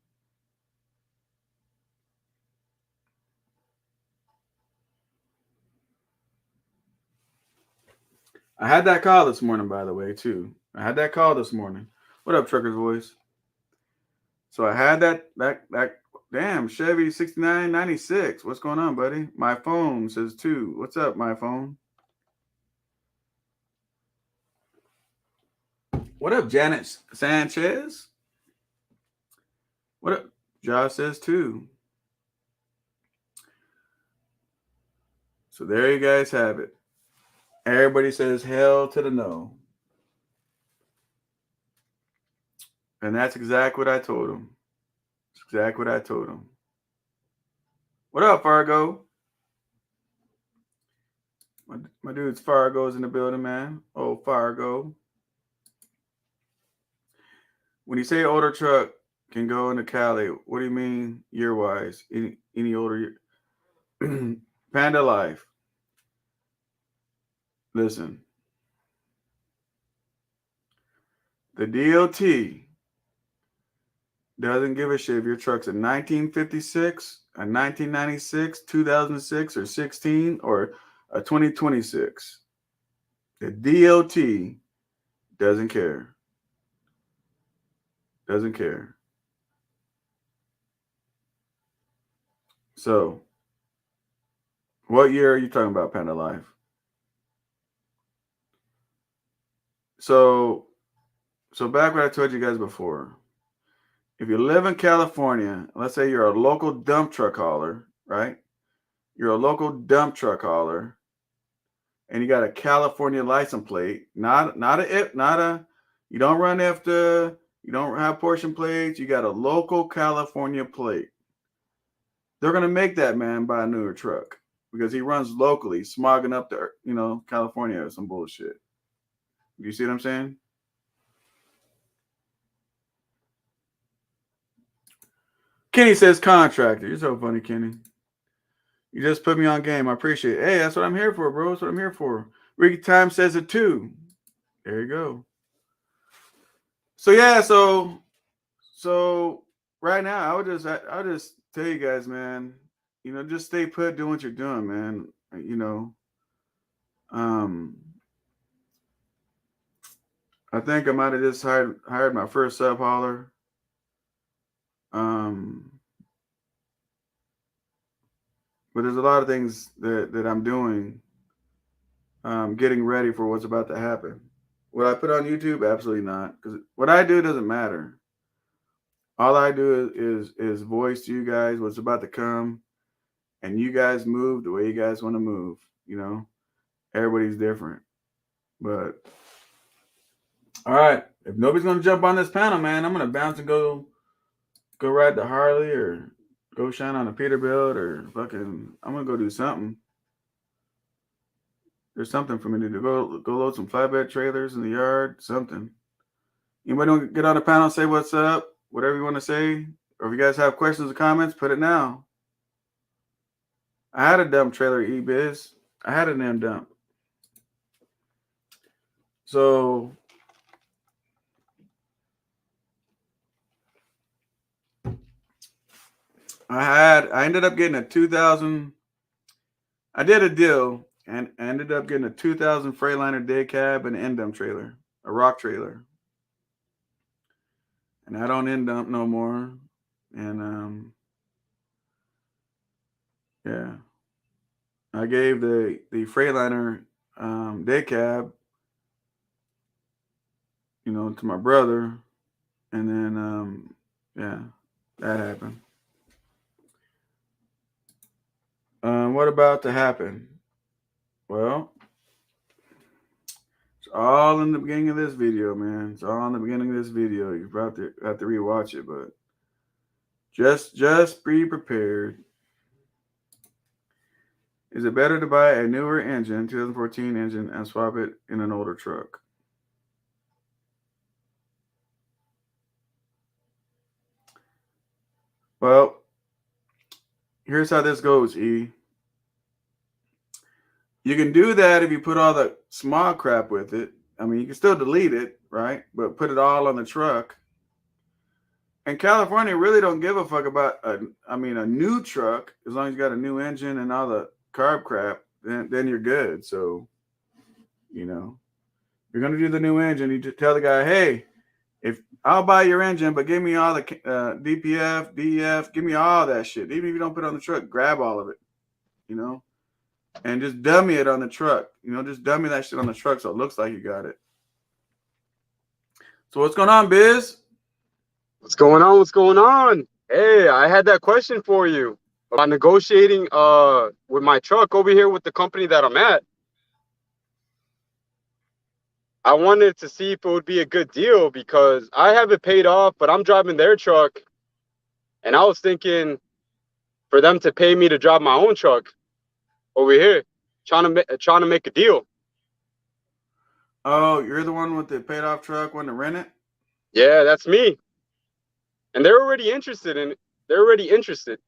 I had that call this morning, by the way, too. I had that call this morning. What up, Trucker's Voice? So I had that damn Chevy 6996. What's going on, buddy? My phone says 2. What's up, my phone? What up, Janet Sanchez? What up? Josh says 2. So there you guys have it. Everybody says hell to the no. And that's exactly what I told him. That's exactly what I told him. What up, Fargo? My dude's Fargo's in the building, man. Oh, Fargo. When you say older truck can go into Cali, what do you mean year-wise? Any older year? Panda Life. Listen. The DOT doesn't give a shit if your truck's a 1956, a 1996, 2006, or 16, or a 2026. The DOT doesn't care. Doesn't care. So, what year are you talking about, Panda Life? So back what I told you guys before. If you live in California, let's say you're a local dump truck hauler, right? You're a local dump truck hauler, and you got a California license plate, not a, you don't run after, you don't have portion plates, you got a local California plate. They're gonna make that man buy a newer truck because he runs locally, smogging up the, California or some bullshit. You see what I'm saying? Kenny says contractor. You're so funny, Kenny. You just put me on game. I appreciate it. Hey, that's what I'm here for, bro. That's what I'm here for. Ricky Time says it too. There you go. So yeah, so right now, I'll just tell you guys, man. Just stay put, do what you're doing, man. I think I might have just hired my first sub hauler. but there's a lot of things that I'm doing, getting ready for what's about to happen. Will I put on YouTube? Absolutely not, because what I do doesn't matter. All I do is voice to you guys what's about to come, and you guys move the way you guys want to move. You know, everybody's different, but all right. If nobody's gonna jump on this panel, man, I'm gonna bounce and go ride the Harley or go shine on a Peterbilt or fucking. I'm gonna go do something. There's something for me to do. Go load some flatbed trailers in the yard. Something. Anybody want to get on the panel and say what's up? Whatever you want to say, or if you guys have questions or comments, put it now. I had a dump trailer e-biz. I had a damn dump. So I ended up getting a 2000. I did a deal and ended up getting a 2000 Freightliner day cab and an end dump trailer, a rock trailer. And I don't end dump no more. And yeah, I gave the Freightliner day cab, to my brother, and then yeah, that happened. What about to happen? Well, it's all in the beginning of this video, man. It's all in the beginning of this video. You have to rewatch it, but just be prepared. Is it better to buy a newer engine, 2014 engine, and swap it in an older truck? Well, here's how this goes, E. You can do that if you put all the small crap with it. I mean, you can still delete it, right? But put it all on the truck. And California really don't give a fuck about a new truck, as long as you got a new engine and all the carb crap, then you're good. So, you're gonna do the new engine. You just tell the guy, hey, if I'll buy your engine, but give me all the DPF, DEF, give me all that shit. Even if you don't put it on the truck, grab all of it, and just dummy it on the truck. Just dummy that shit on the truck so it looks like you got it. So what's going on, Biz? What's going on? What's going on? Hey, I had that question for you about negotiating with my truck over here with the company that I'm at. I wanted to see if it would be a good deal because I have it paid off, but I'm driving their truck, and I was thinking for them to pay me to drive my own truck over here, trying to make a deal. Oh, you're the one with the paid off truck wanting to rent it? Yeah, that's me. And they're already interested in it. They're already interested.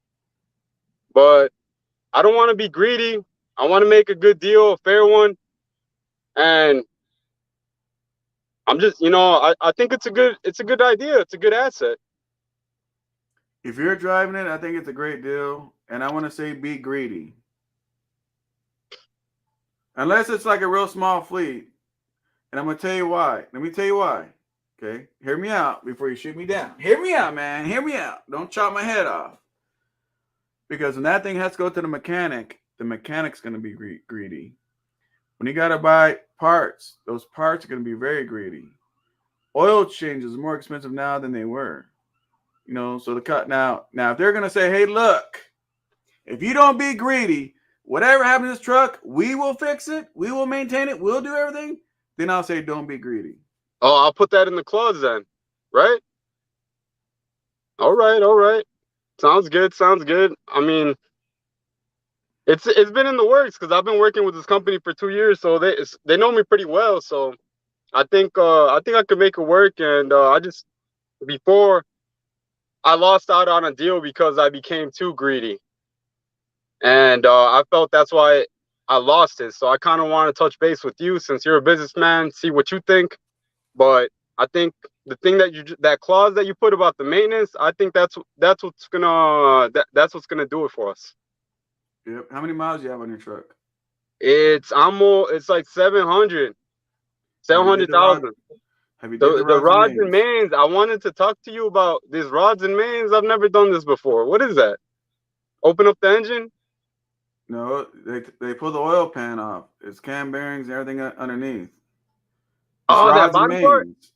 But I don't want to be greedy. I want to make a good deal, a fair one. And I'm just, I think it's a good idea. It's a good asset. If you're driving it, I think it's a great deal. And I want to say be greedy. Unless it's like a real small fleet. And I'm going to tell you why. Let me tell you why. Okay? Hear me out before you shoot me down. Hear me out, man. Hear me out. Don't chop my head off. Because when that thing has to go to the mechanic's going to be greedy. When you got to buy parts, those parts are going to be very greedy. Oil changes are more expensive now than they were. So the cut now if they're going to say, hey, look, if you don't be greedy, whatever happens to this truck, we will fix it. We will maintain it. We'll do everything. Then I'll say, don't be greedy. Oh, I'll put that in the clause then, right? All right. Sounds good. I mean, it's been in the works because I've been working with this company for 2 years, so they know me pretty well. So I think I could make it work. And before I lost out on a deal because I became too greedy, and I felt that's why I lost it. So I kind of want to touch base with you since you're a businessman, see what you think. But I think the thing that clause that you put about the maintenance, I think that's what's gonna do it for us. Yep. How many miles do you have on your truck? It's like 700,000. Have you did The rods and mains? I wanted to talk to you about these rods and mains. I've never done this before. What is that? Open up the engine? No, they pull the oil pan off. It's cam bearings and everything underneath. It's Oh, that rods and bottom part? mains.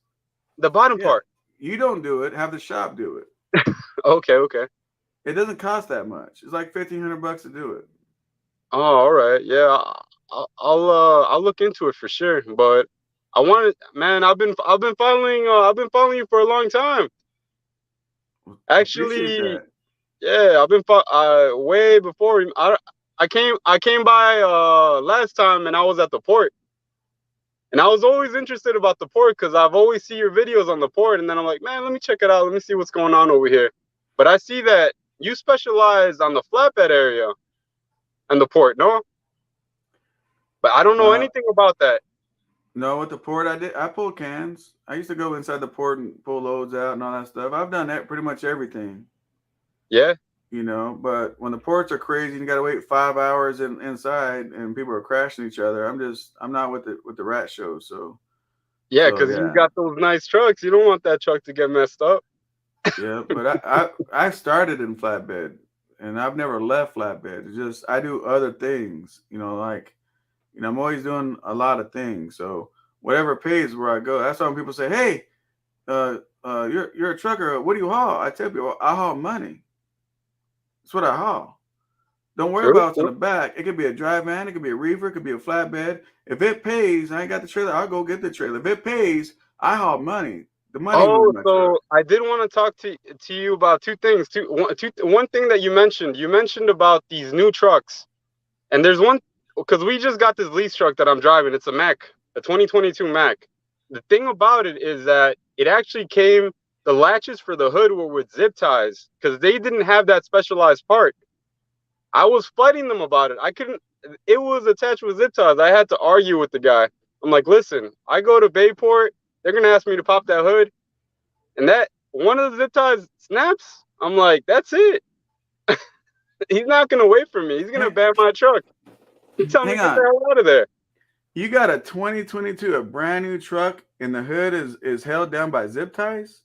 The bottom Yeah, part. you don't do it. Have the shop do it. Okay, okay. It doesn't cost that much. It's like $1,500 to do it. Oh, all right. Yeah, I'll look into it for sure. But I wanted, man, I've been following you for a long time. Appreciate Actually, that. yeah, way before I came by last time and I was at the port. And I was always interested about the port because I've always see your videos on the port, and then I'm like, man, let me check it out. Let me see what's going on over here. But I see that you specialize on the flatbed area and the port, no? But I don't know Uh, anything about that. no, with the port, I pull cans. I used to go inside the port and pull loads out and all that stuff. I've done that pretty much everything, Yeah, But when the ports are crazy, and you got to wait 5 hours inside, and people are crashing each other. I'm not with the rat show. yeah, So because you yeah, got those nice trucks. You don't want that truck to get messed up. yeah. But I started in flatbed, and I've never left flatbed. It's just I do other things, like I'm always doing a lot of things. So whatever pays where I go. That's why when people say, "Hey, you're a trucker. What do you haul?" I tell people, I haul money. That's what I haul. Don't worry True, about what's on true. the back. It could be a dry van, it could be a reefer, it could be a flatbed. If it pays, I ain't got the trailer, I'll go get the trailer. If it pays, I haul money. The money moves Oh, my truck. so I did want to talk to you about two things. One thing that you mentioned. You mentioned about these new trucks. And there's one, because we just got this lease truck that I'm driving. It's a Mac, a 2022 Mac. The thing about it is that it actually came, the latches for the hood were with zip ties because they didn't have that specialized part. I was fighting them about it. I couldn't, it was attached with zip ties. I had to argue with the guy. I'm like, listen, I go to Bayport, they're going to ask me to pop that hood. And that one of the zip ties snaps. I'm like, that's it. He's not going to wait for me. He's going to Hang, ban my truck. He tell me hang to get the on. hell out of there. You got a 2022, a brand new truck, and the hood is held down by zip ties?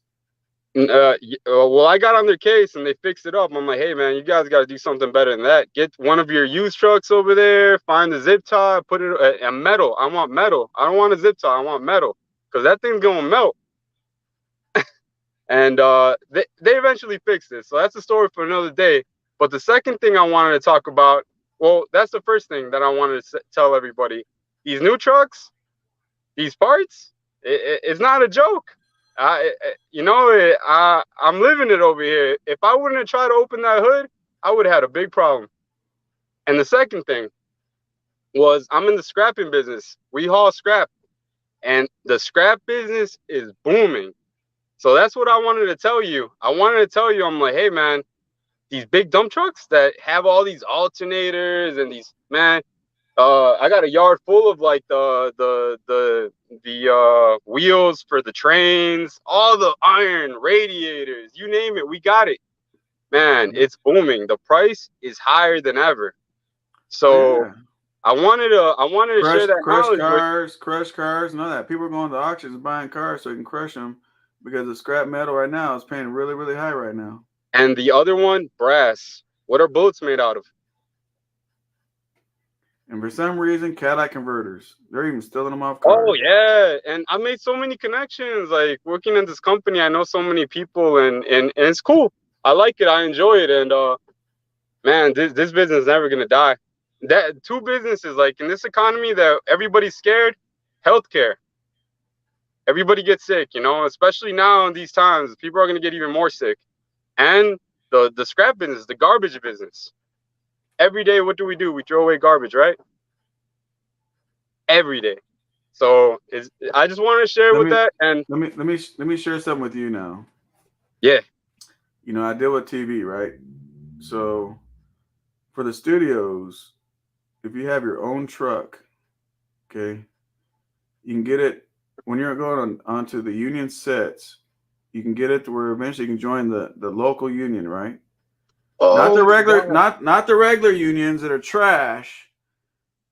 Well, I got on their case and they fixed it up. I'm like, hey man, you guys got to do something better than that. Get one of your used trucks over there, find the zip tie, put it a metal. I want metal. I don't want a zip tie. I want metal because that thing's gonna melt. And they eventually fixed it. So that's a story for another day. But the second thing I wanted to talk about, well, that's the first thing that I wanted to tell everybody. These new trucks, these parts, it's not a joke. I'm living it over here. If I wouldn't have tried to open that hood, I would have had a big problem. And the second thing was I'm in the scrapping business. We haul scrap, and the scrap business is booming. So that's what I wanted to tell you. I wanted to tell you, I'm like, hey man, these big dump trucks that have all these alternators and these, man, I got a yard full of like the wheels for the trains, all the iron radiators, you name it, we got it. Man, it's booming. The price is higher than ever. Oh So yeah. I wanted to share that knowledge with. Crush cars, none of that. People are going to auctions and buying cars so they can crush them because the scrap metal right now is paying really, really high right now. And the other one, brass. What are bullets made out of? And for some reason, Cadillac converters, they're even stealing them off Oh cars. yeah, and I made so many connections. Like working in this company, I know so many people, and it's cool. I like it. I enjoy it, and man, this business is never gonna die. That two businesses, like in this economy, that everybody's scared. Healthcare, everybody gets sick, especially now in these times. People are gonna get even more sick, and the scrap business, the garbage business. Every day, what do? We throw away garbage, right? Every day. So I just wanted to share Let with me that, and let me share something with you now. yeah. I deal with TV, right? So for the studios, if you have your own truck, okay, you can get it when you're going onto the union sets. You can get it to where eventually you can join the local union, right? Not the Oh regular, yeah. not the regular unions that are trash.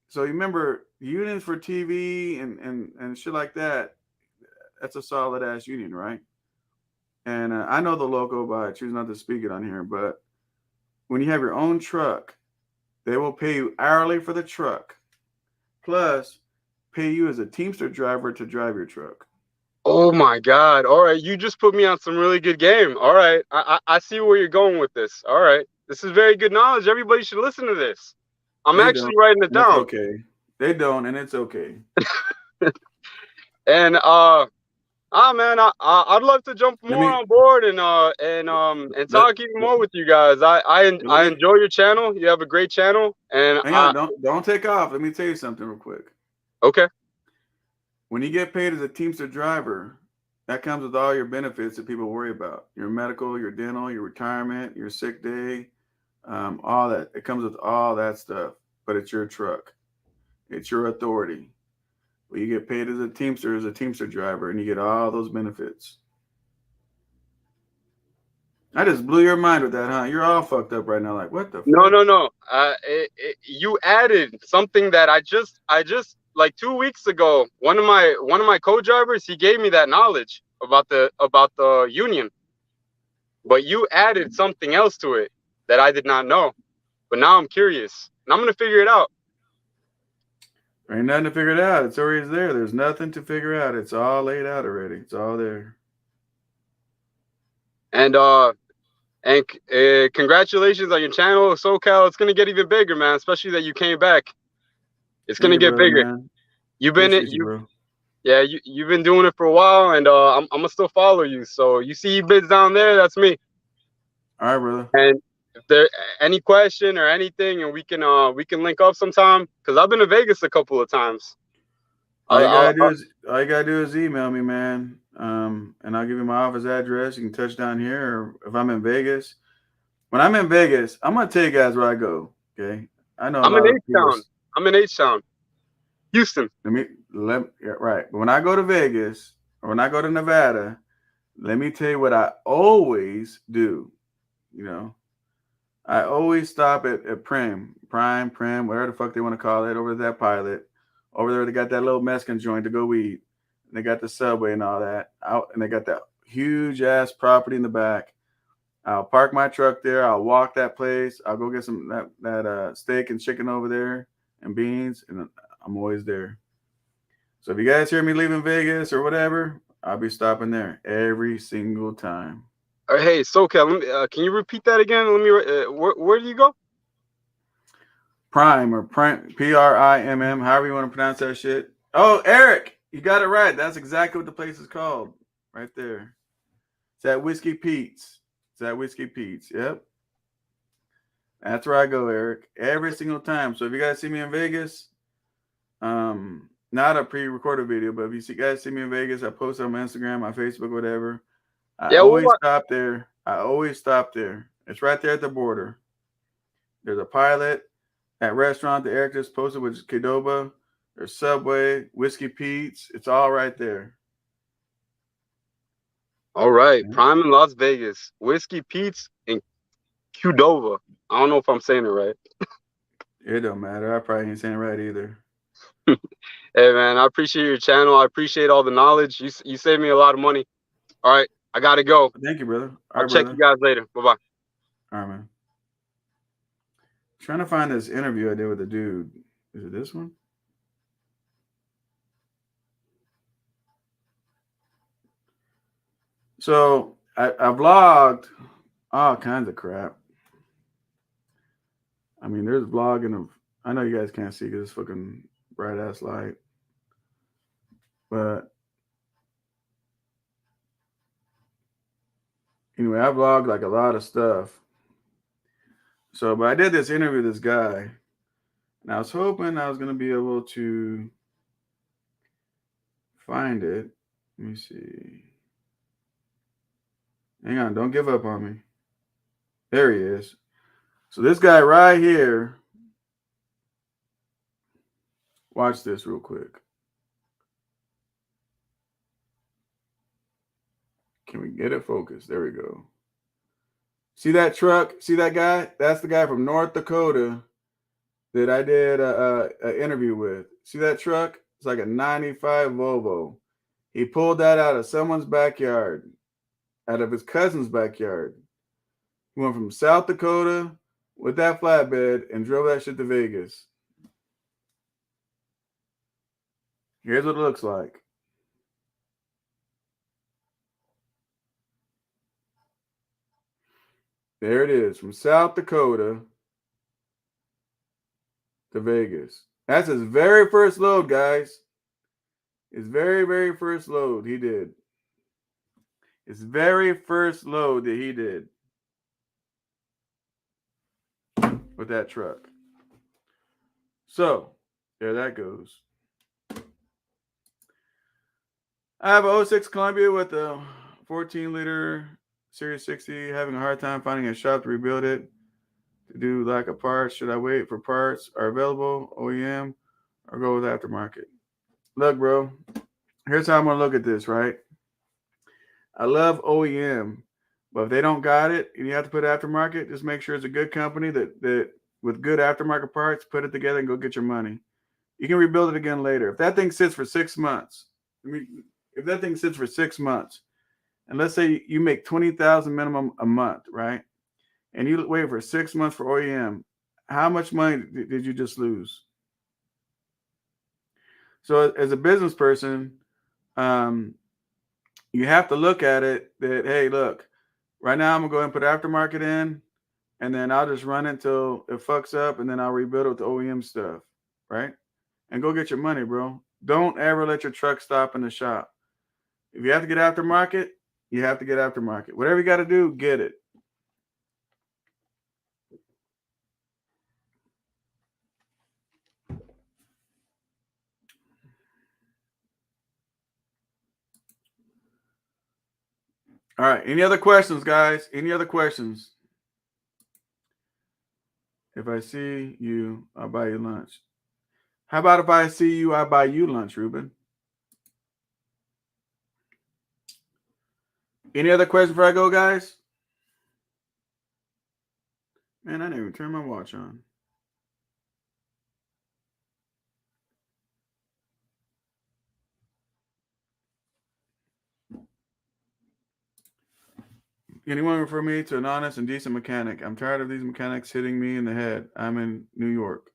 So you remember unions for TV and shit like that. That's a solid ass union, right? And I know the logo, but I choose not to speak it on here. But when you have your own truck, They will pay you hourly for the truck, plus pay you as a Teamster driver to drive your truck. Oh my God. All right. You just put me on some really good game. All right. I see where you're going with this. All right. This is very good knowledge. Everybody should listen to this. I'm They actually don't, writing it and it's down. okay. They don't, and it's okay. And man, I'd love to jump more on board and talk even more with you guys. I enjoy your channel. You have a great channel, and hang on, don't take off. Let me tell you something real quick. Okay. When you get paid as a Teamster driver, that comes with all your benefits that people worry about: your medical, your dental, your retirement, your sick day, all that. It comes with all that stuff. But it's your truck. It's your authority. Well, you get paid as a Teamster driver, and you get all those benefits. I just blew your mind with that, huh? You're all fucked up right now. Like, what the fuck? No. You added something that I just like 2 weeks ago. One of my co-drivers, he gave me that knowledge about the union. But you added something else to it that I did not know. But now I'm curious, and I'm gonna figure it out. There ain't nothing to figure it out. It's already there. There's nothing to figure out. It's all laid out already. It's all there. And congratulations on your channel, SoCal. It's gonna get even bigger, man. Especially that you came back. It's gonna get bigger. Man. You've been you've been doing it for a while, and I'm gonna still follow you. So you see bids down there, that's me. All right, brother. And if there any question or anything, and we can link up sometime, because I've been to Vegas a couple of times. All you gotta do is email me, man. And I'll give you my office address. You can touch down here, or if I'm in Vegas. When I'm in Vegas, I'm gonna tell you guys where I go. Okay, I know I'm in H-Town. I'm in H-Town, Houston. Right. But when I go to Vegas or when I go to Nevada, let me tell you what I always do. You know, I always stop at Prime, whatever the fuck they want to call it, over at that Pilot. Over there, they got that little Mexican joint to go eat. And they got the Subway and all that out, and they got that huge ass property in the back. I'll park my truck there. I'll walk that place. I'll go get some that steak and chicken over there and beans, and I'm always there. So if you guys hear me leaving Vegas or whatever, I'll be stopping there every single time. Hey, SoCal, can you repeat that again? Let me. Where do you go? Prime, Primm, however you want to pronounce that shit. Oh, Eric, you got it right. That's exactly what the place is called, right there. It's at Whiskey Pete's. Yep. That's where I go, Eric, every single time. So if you guys see me in Vegas, not a pre-recorded video, but if you guys see me in Vegas, I post on my Instagram, my Facebook, whatever. I always stop there. It's right there at the border. There's a Pilot, that restaurant that Eric just posted, which is Qdoba. There's Subway, Whiskey Pete's. It's all right there. All right, Prime in Las Vegas, Whiskey Pete's, and Qdoba. I don't know if I'm saying it right. It don't matter. I probably ain't saying it right either. Hey, man, I appreciate your channel. I appreciate all the knowledge. You saved me a lot of money. All right, I got to go. Thank you, brother. I'll check you guys later. Bye-bye. All right, man. Trying to find this interview I did with the dude. Is it this one? So I vlogged all kinds of crap. I mean, there's vlogging of, I know you guys can't see because it's fucking bright ass light. But anyway, I vlogged like a lot of stuff. So, but I did this interview with this guy, and I was hoping I was going to be able to find it. Let me see. Hang on, don't give up on me. There he is. So this guy right here, watch this real quick. Can we get it focused? There we go. See that truck? See that guy? That's the guy from North Dakota that I did an interview with. See that truck? It's like a 95 Volvo. He pulled that out of someone's backyard, out of his cousin's backyard. He went from South Dakota with that flatbed and drove that shit to Vegas. Here's what it looks like. There it is, from South Dakota to Vegas. That's his very first load, guys. His very, very first load he did. His very first load that he did with that truck. So, there that goes. I have a 06 Columbia with a 14-liter Series 60, having a hard time finding a shop to rebuild it. To do lack of parts, should I wait for parts are available, OEM, or go with aftermarket? Look, bro, here's how I'm going to look at this, right? I love OEM, but if they don't got it and you have to put aftermarket, just make sure it's a good company that with good aftermarket parts, put it together and go get your money. You can rebuild it again later. If that thing sits for 6 months, if that thing sits for 6 months, and let's say you make $20,000 minimum a month, right? And you wait for 6 months for OEM, how much money did you just lose? So as a business person, you have to look at it that, hey, look, right now I'm going to go ahead and put aftermarket in, and then I'll just run it until it fucks up, and then I'll rebuild it with the OEM stuff, right? And go get your money, bro. Don't ever let your truck stop in the shop. If you have to get aftermarket, you have to get aftermarket. Whatever you got to do, get it. All right. Any other questions, guys? Any other questions? If I see you, I'll buy you lunch. How about if I see you, I buy you lunch, Ruben? Any other questions before I go, guys? Man, I didn't even turn my watch on. Anyone refer me to an honest and decent mechanic? I'm tired of these mechanics hitting me in the head. I'm in New York.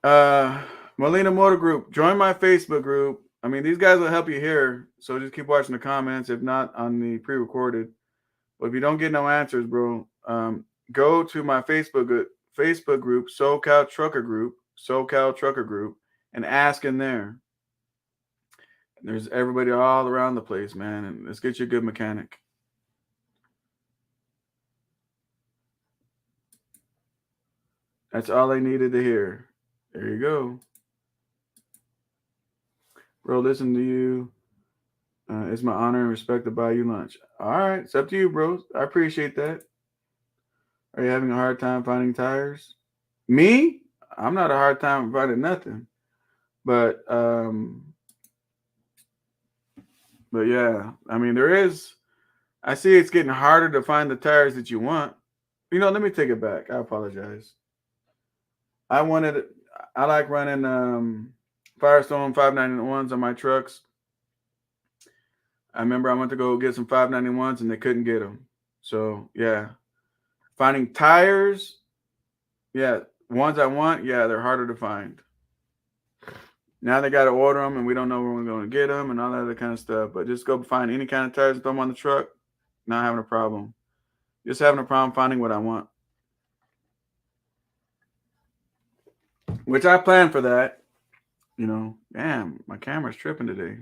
Molina Motor Group, join my Facebook group. I mean, these guys will help you here, so just keep watching the comments, if not on the pre-recorded. But if you don't get no answers, bro, go to my Facebook group, SocaLTrucker group, and ask in there. There's everybody all around the place, man, and let's get you a good mechanic. That's all they needed to hear. There you go. Bro, listen to you. It's my honor and respect to buy you lunch. All right, it's up to you, bro. I appreciate that. Are you having a hard time finding tires? Me? I'm not a hard time finding nothing. But yeah, I mean, I see it's getting harder to find the tires that you want. You know, let me take it back. I apologize. I like running Firestone 591s on my trucks. I remember I went to go get some 591s and they couldn't get them. So, yeah. Finding tires, yeah, ones I want, yeah, they're harder to find. Now they got to order them and we don't know where we're going to get them and all that other kind of stuff. But just go find any kind of tires, throw them on the truck, not having a problem. Just having a problem finding what I want. Which I plan for that. You know, damn, my camera's tripping today.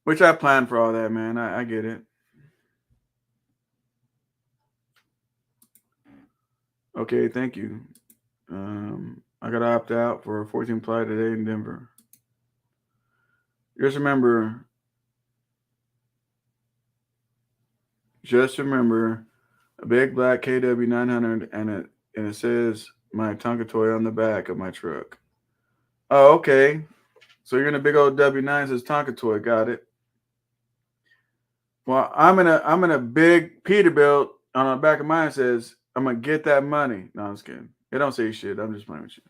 Which I plan for all that, man. I get it. Okay, thank you. I got to opt out for a 14 ply today in Denver. Just remember a big black KW 900 and it says my Tonka toy on the back of my truck. Oh, okay. So you're in a big old W9 says Tonka toy. Got it. Well, I'm in a big Peterbilt on the back of mine says I'm gonna get that money. No, I'm just kidding. It don't say shit. I'm just playing with you.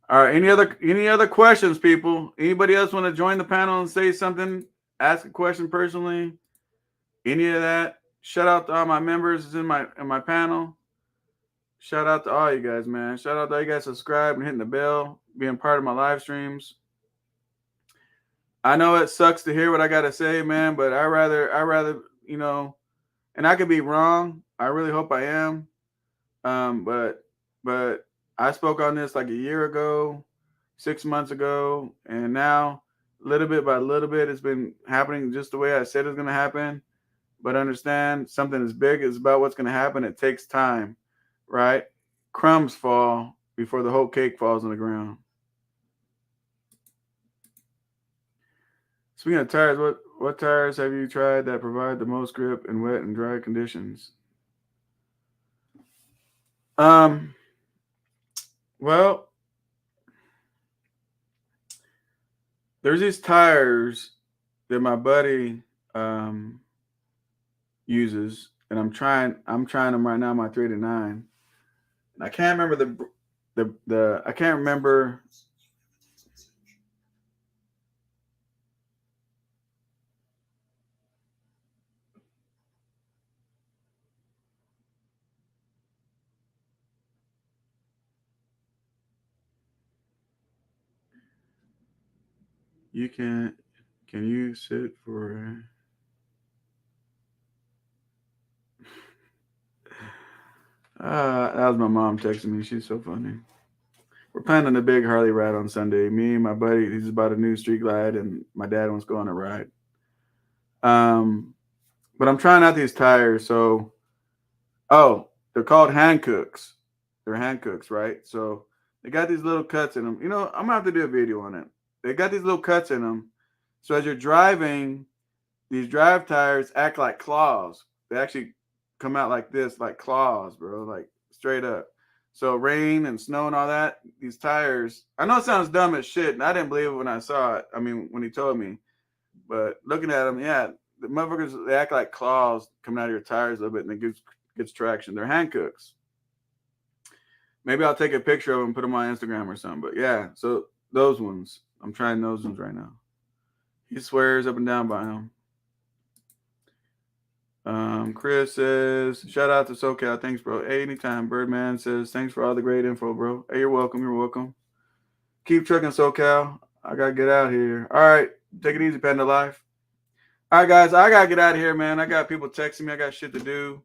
All right. Any other questions, people? Anybody else want to join the panel and say something? Ask a question personally. any of that. Shout out to all my members in my panel. Shout out to all you guys, man. Shout out to all you guys subscribing, hitting the bell, being part of my live streams. I know it sucks to hear what I gotta say, man, but I rather, you know, and I could be wrong. I really hope I am. But I spoke on this like a year ago, 6 months ago, and now little bit by little bit it's been happening just the way I said it's gonna happen. But understand, something as big is about what's gonna happen. It takes time, right? Crumbs fall before the whole cake falls on the ground. Speaking of tires, what tires have you tried that provide the most grip in wet and dry conditions? Well, there's these tires that my buddy uses, and I'm trying them right now, my 389. And I can't remember I can't remember. Can you sit for that was my mom texting me. She's so funny. We're planning a big Harley ride on Sunday. Me and my buddy, he's about a new street glide, and my dad wants to go on a ride. But I'm trying out these tires. So, they're called Hancooks. They're Hancooks, right? So they got these little cuts in them. You know, I'm gonna have to do a video on it. They got these little cuts in them. So as you're driving, these drive tires act like claws. They actually come out like this, like claws, bro, like straight up. So rain and snow and all that, these tires, I know it sounds dumb as shit, and I didn't believe it when I saw it. I mean, when he told me. But looking at them, yeah, the motherfuckers, they act like claws coming out of your tires a little bit, and it gets traction. They're Hancooks. Maybe I'll take a picture of them and put them on Instagram or something. But yeah, so those ones. I'm trying those ones right now. He swears up and down by them. Chris says, shout out to SoCal. Thanks, bro. Hey, anytime. Birdman says, thanks for all the great info, bro. Hey, you're welcome. You're welcome. Keep trucking, SoCal. I got to get out here. All right. Take it easy, Panda Life. All right, guys. I got to get out of here, man. I got people texting me. I got shit to do.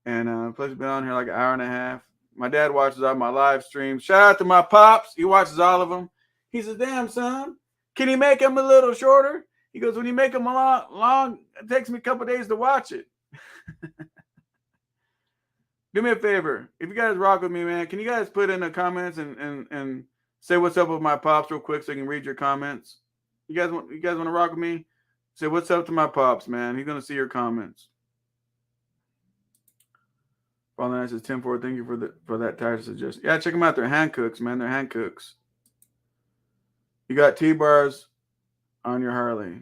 And plus, been on here like an hour and a half. My dad watches all my live streams. Shout out to my pops. He watches all of them. He says, damn, son, can you make them a little shorter? He goes, when you make them a long, it takes me a couple days to watch it. Do me a favor. If you guys rock with me, man, can you guys put in the comments and say what's up with my pops real quick so I can read your comments? You guys want to rock with me? Say what's up to my pops, man. He's gonna see your comments. Father Nice says, Tim Ford, thank you for that tire suggestion. Yeah, check them out. They're Hancooks, man. They're Hancooks. You got T-bars on your Harley.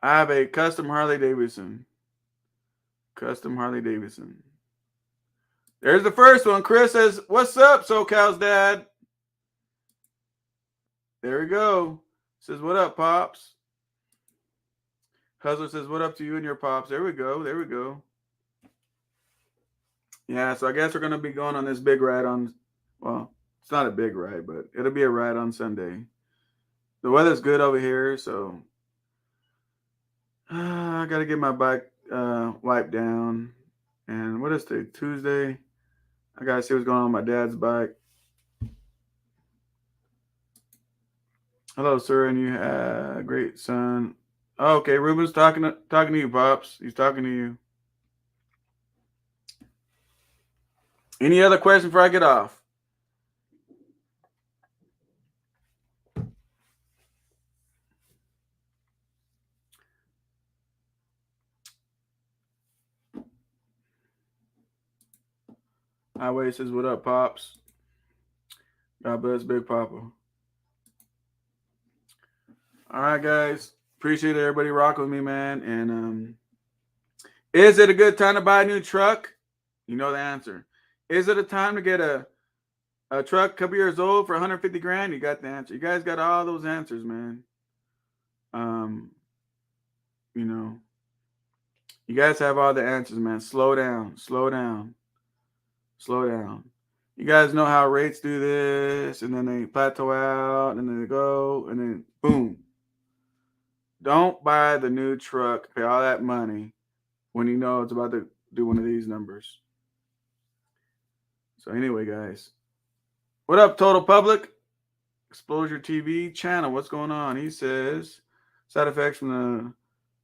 I have a custom Harley Davidson. Custom Harley Davidson. There's the first one. Chris says, what's up, SoCal's dad? There we go. Says, what up, Pops? Hustler says, what up to you and your Pops? There we go. There we go. Yeah, so I guess we're going to be going on this big ride on, well, it's not a big ride, but it'll be a ride on Sunday. The weather's good over here, so I got to get my bike wiped down. And what is today? Tuesday. I got to see what's going on with my dad's bike. Hello, sir, and you have a great son. Oh, okay, Ruben's talking to you, Pops. He's talking to you. Any other questions before I get off? Highway says, what up, Pops? God bless Big Papa. All right, guys. Appreciate everybody rocking with me, man. And is it a good time to buy a new truck? You know the answer. Is it a time to get a truck a couple years old for 150 grand? You got the answer. You guys got all those answers, man. You know, you guys have all the answers, man. Slow down, slow down, slow down. You guys know how rates do this, and then they plateau out, and then they go, and then boom. Don't buy the new truck, pay all that money when you know it's about to do one of these numbers. So anyway, guys, what up, Total Public? Exposure TV channel. What's going on? He says side effects from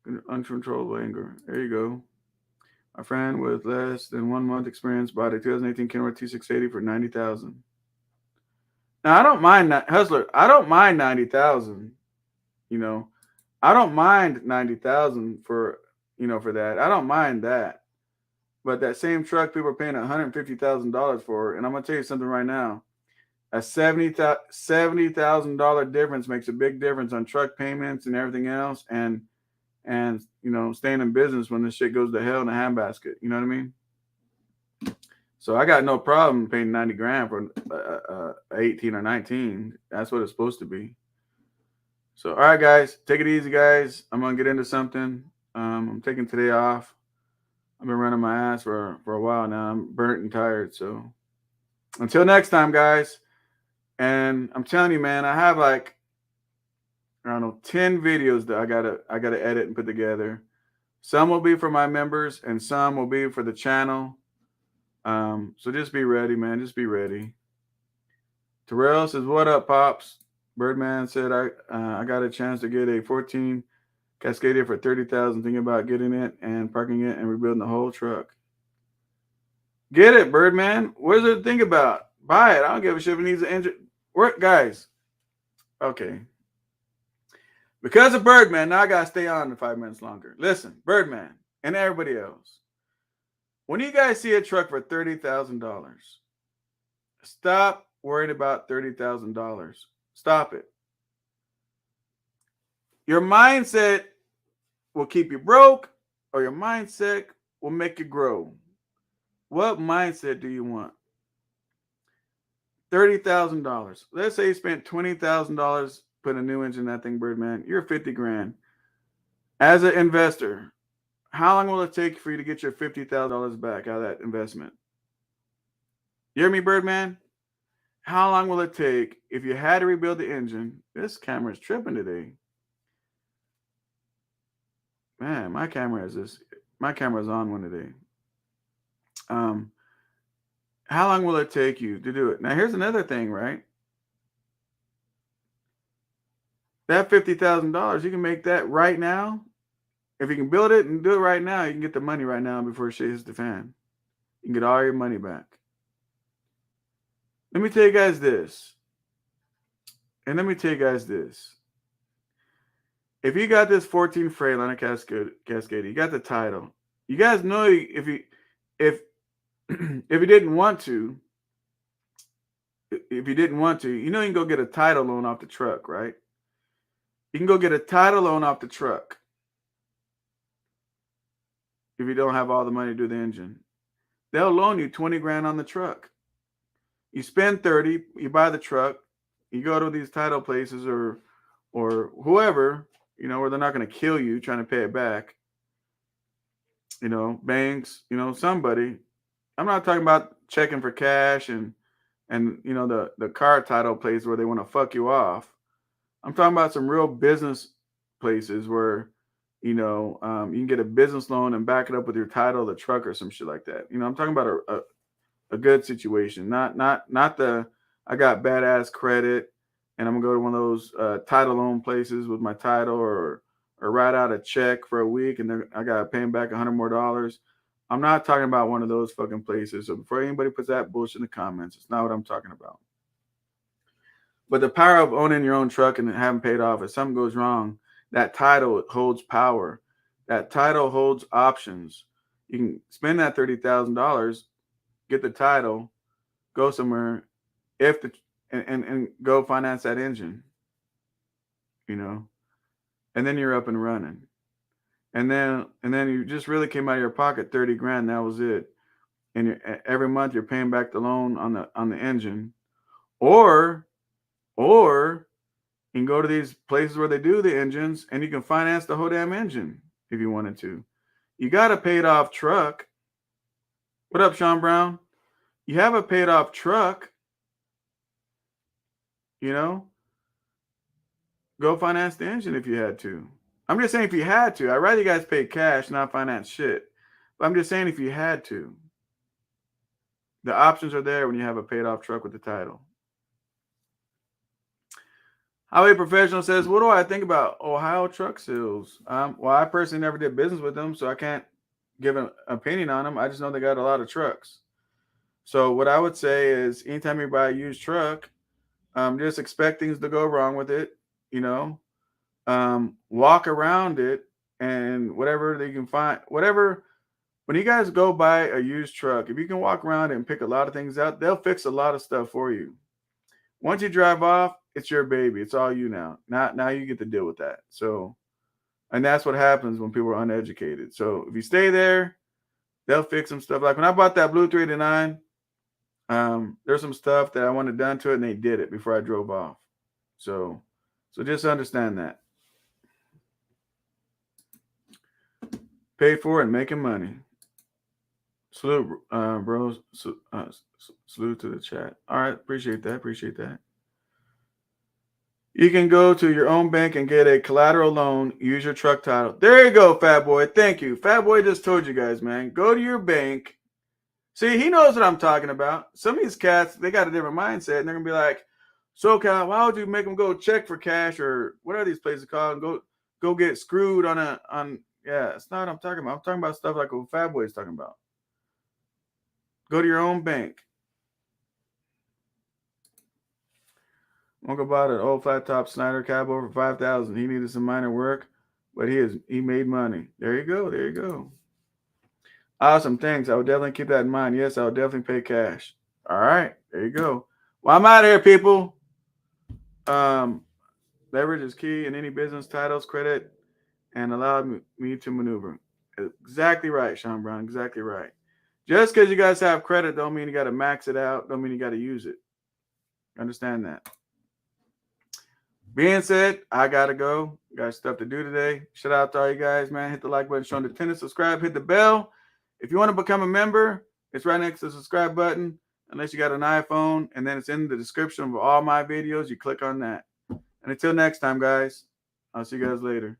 the uncontrollable anger. There you go. My friend with less than 1 month experience bought a 2018 Kenworth T680 for $90,000. Now I don't mind that, Hustler. I don't mind $90,000. You know, I don't mind $90,000 for for that. I don't mind that. But that same truck people are paying $150,000 for, and I'm gonna tell you something right now. A $70,000 difference makes a big difference on truck payments and everything else, and staying in business when this shit goes to hell in a handbasket. You know what I mean? So I got no problem paying $90,000 for 18 or 19. That's what it's supposed to be. So all right, guys, take it easy, guys. I'm gonna get into something. I'm taking today off. I've been running my ass for a while now. I'm burnt and tired. So until next time, guys. And I'm telling you, man, I have like, I don't know, 10 videos that I gotta edit and put together. Some will be for my members and some will be for the channel. So just be ready, man. Just be ready. Terrell says, "What up, Pops?" Birdman said, I got a chance to get a 14 Cascadia for $30,000, thinking about getting it and parking it and rebuilding the whole truck. Get it, Birdman. What is there to think about? Buy it. I don't give a shit if it needs an engine. Work, guys. Okay. Because of Birdman, now I got to stay on in 5 minutes longer. Listen, Birdman and everybody else. When you guys see a truck for $30,000, stop worrying about $30,000. Stop it. Your mindset will keep you broke, or your mindset will make you grow. What mindset do you want? $30,000. Let's say you spent $20,000 putting a new engine in that thing, Birdman. You're $50,000. As an investor, how long will it take for you to get your $50,000 back out of that investment? You hear me, Birdman? How long will it take if you had to rebuild the engine? This camera's tripping today. Man, my camera's on one today. How long will it take you to do it? Now, here's another thing, right? That $50,000, you can make that right now. If you can build it and do it right now, you can get the money right now before shit hits the fan. You can get all your money back. Let me tell you guys this. And let me tell you guys this. If you got this 14 Freightliner Cascade, you got the title. You guys know if you didn't want to, you can go get a title loan off the truck, right? You can go get a title loan off the truck if you don't have all the money to do the engine. They'll loan you $20,000 on the truck. You spend 30, you buy the truck, you go to these title places or whoever, where they're not going to kill you trying to pay it back. Banks, somebody. I'm not talking about checking for cash and the car title place where they want to fuck you off. I'm talking about some real business places where you can get a business loan and back it up with your title of the truck or some shit like that. I'm talking about a good situation, not the I got badass credit and I'm gonna go to one of those title loan places with my title or write out a check for a week and then I gotta pay them back $100 more. I'm not talking about one of those fucking places. So before anybody puts that bullshit in the comments, it's not what I'm talking about. But the power of owning your own truck and having paid off, if something goes wrong, that title holds power. That title holds options. You can spend that $30,000, get the title, go somewhere, and go finance that engine, and then you're up and running. And then you just really came out of your pocket $30,000. That was it. And every month you're paying back the loan on the engine, or you can go to these places where they do the engines and you can finance the whole damn engine. if you wanted to. You got a paid off truck. What up, Sean Brown? You have a paid off truck. You know, go finance the engine if you had to. I'm just saying if you had to. I'd rather you guys pay cash, not finance shit. But I'm just saying if you had to. The options are there when you have a paid off truck with the title. Highway Professional says, what do I think about Ohio truck sales? Well, I personally never did business with them, so I can't give an opinion on them. I just know they got a lot of trucks. So what I would say is anytime you buy a used truck, just expect things to go wrong with it, you know. Walk around it and whatever they can find, whatever. When you guys go buy a used truck, if you can walk around and pick a lot of things out, they'll fix a lot of stuff for you. Once you drive off, it's your baby. It's all you now. Now you get to deal with that. So, and that's what happens when people are uneducated. So if you stay there, they'll fix some stuff. Like when I bought that blue 389, there's some stuff that I wanted done to it, and they did it before I drove off. So just understand that. Paid for it and making money. Salute, bros. Salute to the chat. All right, appreciate that. You can go to your own bank and get a collateral loan. Use your truck title. There you go, Fat Boy. Thank you. Fat Boy just told you guys, man. Go to your bank. See, he knows what I'm talking about. Some of these cats, they got a different mindset, and they're gonna be like, SoCal, why would you make them go check for cash or what are these places called? And go get screwed on yeah, it's not what I'm talking about. I'm talking about stuff like what Fat Boy is talking about. Go to your own bank. Uncle bought an old flat top Snyder cab over $5,000. He needed some minor work, but he made money. There you go. Awesome, thanks. I would definitely keep that in mind. Yes, I would definitely pay cash. All right, there you go. Well, I'm out of here, people. Leverage is key in any business, titles, credit, and allow me to maneuver. Exactly right, Sean Brown. Exactly right. Just because you guys have credit don't mean you got to max it out. Don't mean you got to use it. Understand that. Being said, I got to go. Got stuff to do today. Shout out to all you guys, man. Hit the like button, show them the tennis, subscribe, hit the bell. If you want to become a member, it's right next to the subscribe button. Unless you got an iPhone, and then it's in the description of all my videos. You click on that. And until next time, guys, I'll see you guys later.